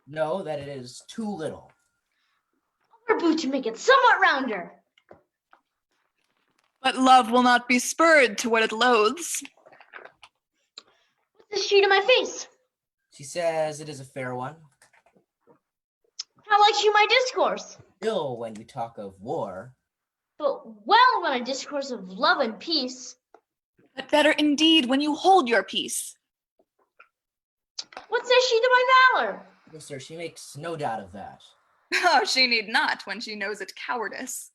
No, that it is too little. I'll wear a boot to make it somewhat rounder. But love will not be spurred to what it loathes. What's this she to my face? She says it is a fair one. How likes you my discourse? Ill when you talk of war. But well when I discourse of love and peace. But better indeed when you hold your peace. What says she to my valor? Yes, sir, she makes no doubt of that. Oh, she need not when she knows it cowardice.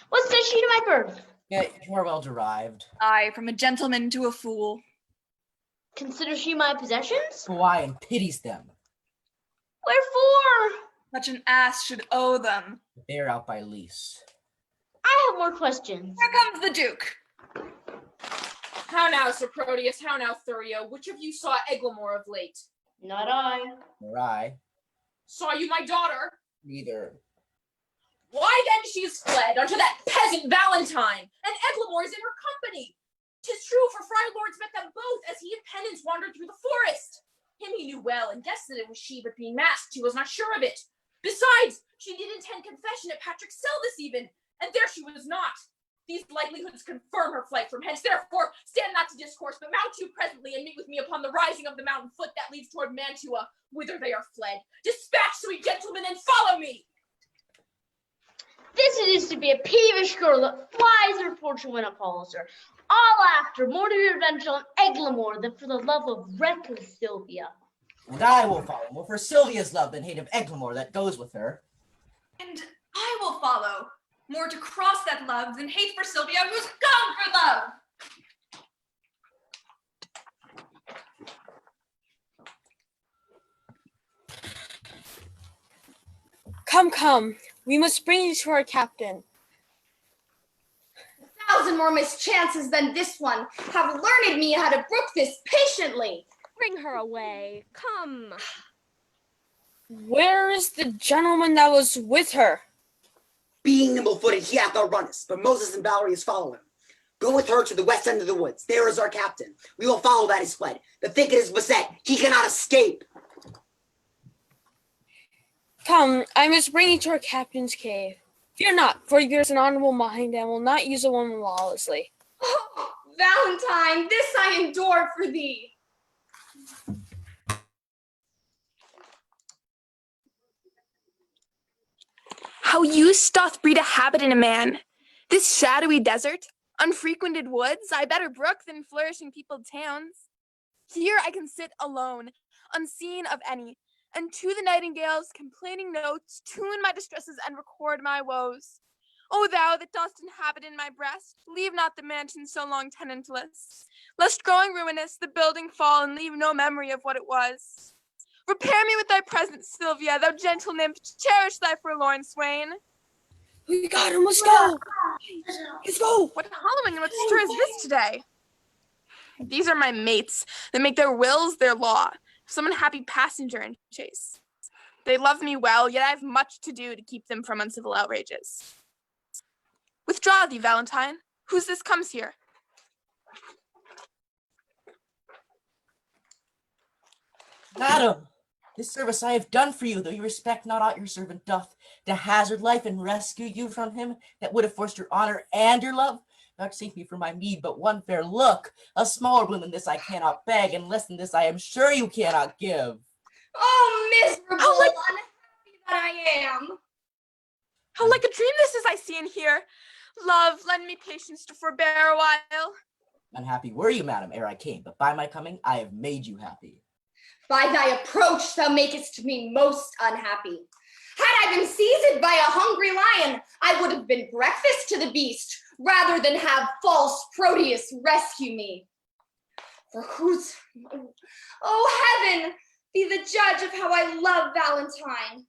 What says she to my birth? Yeah, you are well derived. Aye, from a gentleman to a fool. Considers she my possessions? Why, and pities them. Wherefore? Such an ass should owe them. They are out by lease. I have more questions. Here comes the Duke. How now, Sir Proteus? How now, Thurio? Which of you saw Eglamour of late? Not I. Nor I. Saw you my daughter? Neither. Why then she's fled unto that peasant Valentine, and Eglamour is in her company. 'Tis true, for Friar Lords met them both as he and Penance wandered through the forest. Him he knew well, and guessed that it was she, but being masked, he was not sure of it. Besides, she did intend confession at Patrick's cell this even, and there she was not. These likelihoods confirm her flight from hence. Therefore, stand not to discourse, but mount you presently and meet with me upon the rising of the mountain foot that leads toward Mantua, whither they are fled. Dispatch, sweet gentlemen, and follow me. This it is to be a peevish girl that flies her fortune when it follows her. All after, more to be revenged on Eglamour than for the love of reckless Sylvia. And I will follow more for Sylvia's love than hate of Eglamour that goes with her. And I will follow, more to cross that love than hate for Sylvia, who's gone for love. Come, come. We must bring you to our captain. 1,000 more mischances than this one have learned me how to brook this patiently. Bring her away. Come. Where is the gentleman that was with her? Being nimble-footed, he hath outrun us, but Moses and Valerius follow him. Go with her to the west end of the woods. There is our captain. We will follow that he's fled. The thicket is beset. He cannot escape. Come, I must bring you to our captain's cave. Fear not, for yours an honorable mind and will not use a woman lawlessly. Oh, Valentine, this I endure for thee. How use doth breed a habit in a man. This shadowy desert, unfrequented woods, I better brook than flourishing peopled towns. Here I can sit alone, unseen of any, and to the nightingale's complaining notes tune my distresses and record my woes. O thou that dost inhabit in my breast, leave not the mansion so long tenantless, lest growing ruinous the building fall and leave no memory of what it was. Repair me with thy presence, Sylvia, thou gentle nymph, cherish thy forlorn swain. We got him, let's go! Let's go! What hollowing and what stir is this today? These are my mates that make their wills their law, some unhappy passenger in chase. They love me well, yet I have much to do to keep them from uncivil outrages. Withdraw thee, Valentine. Whose this comes here? Madam, this service I have done for you, though you respect not aught your servant doth, to hazard life and rescue you from him that would have forced your honor and your love. Vouchsafe me for my meed but one fair look. A smaller bloom than this I cannot beg, and less than this I am sure you cannot give. Oh, miserable, unhappy that I am. How like a dream this is I see and hear. Love, lend me patience to forbear a while. Unhappy were you, madam, ere I came, but by my coming I have made you happy. By thy approach thou makest me most unhappy. Had I been seized by a hungry lion, I would have been breakfast to the beast, rather than have false Proteus rescue me. For whose, oh heaven, be the judge of how I love Valentine,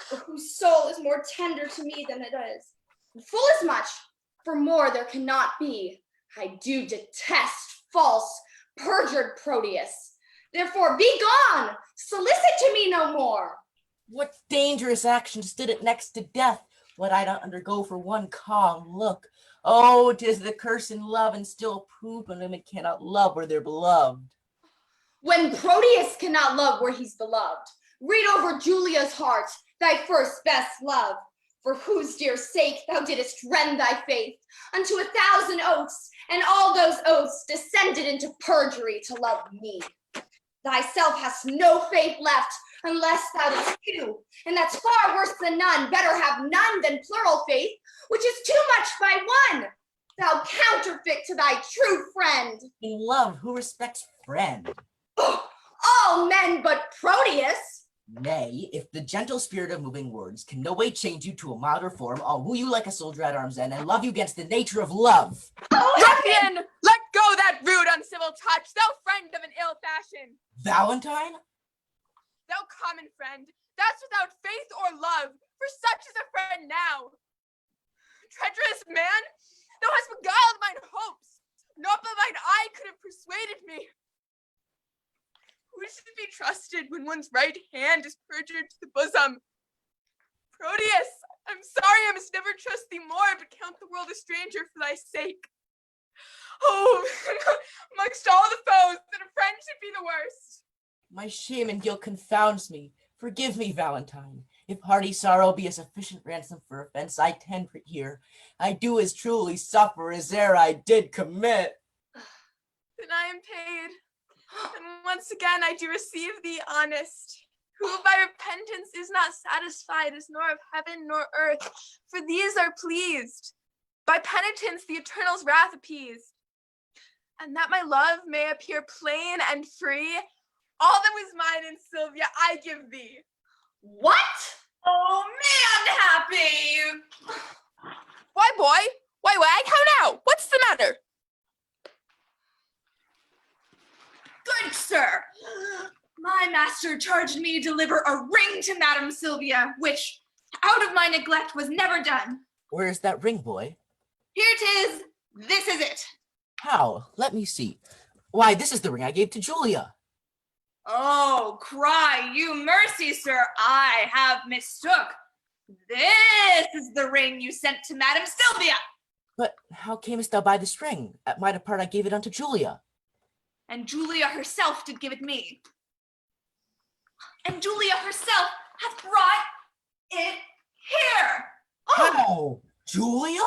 for whose soul is more tender to me than it is. Full as much, for more there cannot be. I do detest false, perjured Proteus. Therefore, be gone! Solicit to me no more! What dangerous action stood it next to death? What I not undergo for one calm look? Oh, 'tis the curse in love, and still proof when women cannot love where they're beloved. When Proteus cannot love where he's beloved, read over Julia's heart, thy first best love, for whose dear sake thou didst rend thy faith unto 1,000 oaths, and all those oaths descended into perjury to love me. Thyself hast no faith left, unless thou didst few, and that's far worse than none. Better have none than plural faith, which is too much by one. Thou counterfeit to thy true friend. In love, who respects friend? Oh, all men but Proteus. Nay, if the gentle spirit of moving words can no way change you to a milder form, I'll woo you like a soldier at arm's end and love you against the nature of love. Ruffian, let go that rude, uncivil touch, thou friend of an ill fashion. Valentine? Thou common friend, that's without faith or love, for such is a friend now. Treacherous man, thou hast beguiled mine hopes. Not by mine eye could have persuaded me. Who should be trusted when one's right hand is perjured to the bosom? Proteus, I'm sorry I must never trust thee more, but count the world a stranger for thy sake. Oh, amongst all the foes, that a friend should be the worst. My shame and guilt confounds me. Forgive me, Valentine. If hearty sorrow be a sufficient ransom for offense I tend here, I do as truly suffer as e'er I did commit. Then I am paid, and once again I do receive thee honest, who by repentance is not satisfied, is nor of heaven nor earth, for these are pleased. By penitence the Eternal's wrath appeased. And that my love may appear plain and free, all that was mine in Sylvia I give thee. What? Oh, me unhappy! Why, boy? Why, wag? How now? What's the matter? Good sir, my master charged me to deliver a ring to Madam Sylvia, which, out of my neglect, was never done. Where's that ring, boy? Here it is. This is it. How? Let me see. Why, this is the ring I gave to Julia. Oh, cry you mercy, sir. I have mistook. This is the ring you sent to Madam Sylvia. But how camest thou by this ring? At my depart I gave it unto Julia. And Julia herself did give it me. And Julia herself hath brought it here. Oh, How? Julia?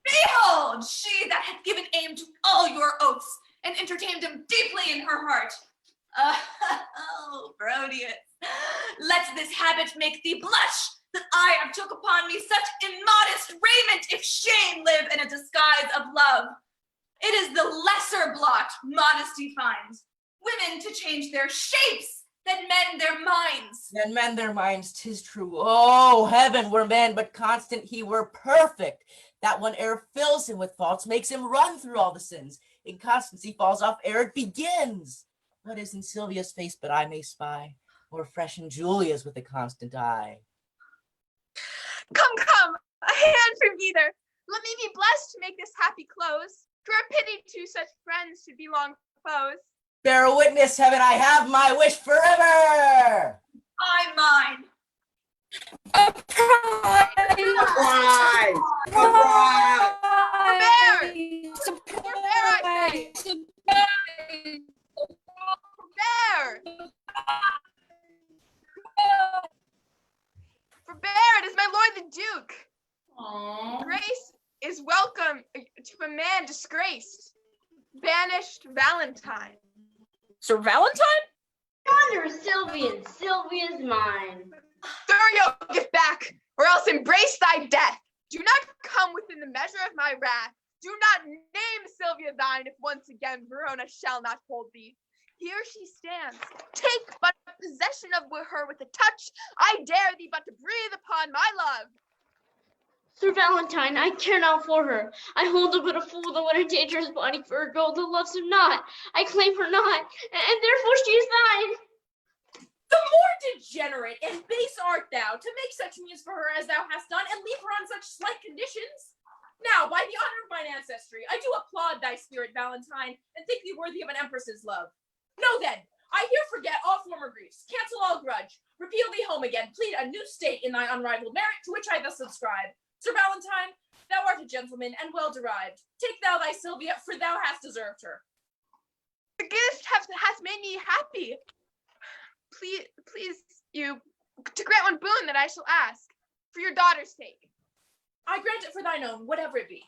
behold, she that hath given aim to all your oaths, and entertained them deeply in her heart. Oh, Proteus, let this habit make thee blush, that I have took upon me such immodest raiment, if shame live in a disguise of love. It is the lesser blot modesty finds, women to change their shapes, than mend their minds. Then mend their minds, 'tis true. Oh, heaven were man, but constant he were perfect. That one ere fills him with faults, makes him run through all the sins. Inconstancy falls off ere it begins. What is in Sylvia's face but I may spy, or fresh in Julia's with a constant eye? Come, come, a hand from either. Let me be blessed to make this happy close. 'Twere a pity two such friends should be long foes. Bear witness, heaven, I have my wish forever. I mine. A prize! Prize! A prize! Surprise! Bear! For Bear, it is my lord the Duke. Aww. Grace is welcome to a man disgraced. Banished Valentine. Sir Valentine? Yonder is Sylvian. Sylvia's mine. Throw your gift back, or else embrace thy death. Do not come within the measure of my wrath. Do not name Sylvia thine, if once again Verona shall not hold thee. Here she stands. Take but possession of her with a touch. I dare thee but to breathe upon my love. Sir Valentine, I care not for her. I hold her but a fool that would endanger his body for a girl that loves him not. I claim her not, and therefore she is thine. The more degenerate and base art thou to make such means for her as thou hast done, and leave her on such slight conditions? Now, by the honor of mine ancestry, I do applaud thy spirit, Valentine, and think thee worthy of an empress's love. Know then, I here forget all former griefs, cancel all grudge, repeal thee home again, plead a new state in thy unrivaled merit, to which I thus subscribe. Sir Valentine, thou art a gentleman and well derived. Take thou thy Sylvia, for thou hast deserved her. The gift hath made me happy. Please you to grant one boon that I shall ask, for your daughter's sake. I grant it for thine own, whatever it be.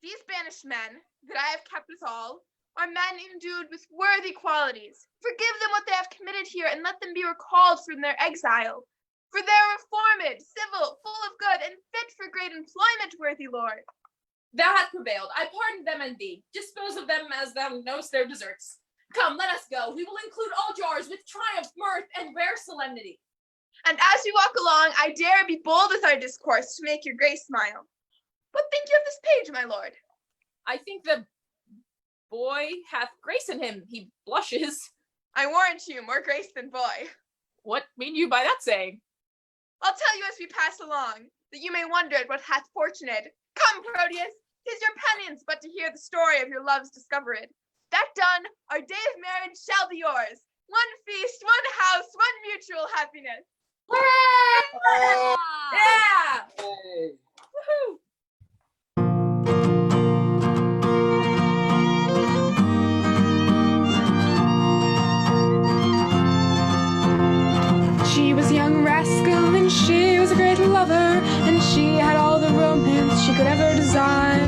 These banished men that I have kept withal are men endued with worthy qualities. Forgive them what they have committed here, and let them be recalled from their exile. For they are reformed, civil, full of good, and fit for great employment, worthy lord. Thou hast prevailed. I pardon them and thee. Dispose of them as thou knowest their deserts. Come, let us go. We will include all jars with triumph, mirth, and rare solemnity. And as we walk along, I dare be bold with our discourse to make your grace smile. What think you of this page, my lord? I think the boy hath grace in him. He blushes. I warrant you, more grace than boy. What mean you by that saying? I'll tell you as we pass along, that you may wonder at what hath fortunate. Come, Proteus, 'tis your penance but to hear the story of your love's discovered. That done, our day of marriage shall be yours. One feast, one house, one mutual happiness. Hooray! Yeah! Hey. Woohoo! She was a young rascal and she was a great lover, and she had all the romance she could ever desire.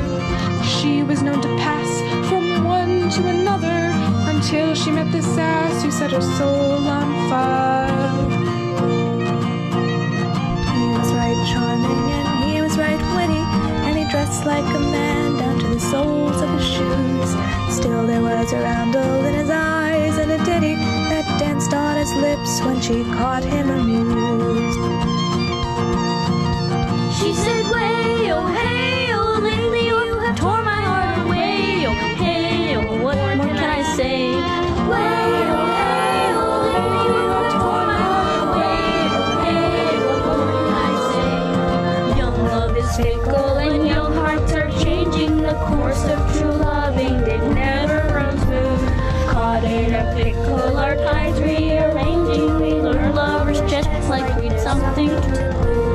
She was known to pass from one to another until she met this ass who set her soul on fire. He was right charming and he was right witty, and he dressed like a man down to the soles of his shoes. Still there was a roundel in his eyes and a ditty that danced on his lips when she caught him amused. She said, way, oh, hey, oh, lately you have torn my heart away. Oh, hey, oh, what more can I say? Way, oh, hey, oh, lately you have torn my heart away. Oh, hey, what more can I say? Young love is fickle and young hearts are changing. The course of true loving did never run smooth. Caught in a pickle, our tides rearranging. We learn lovers just like we'd something to prove.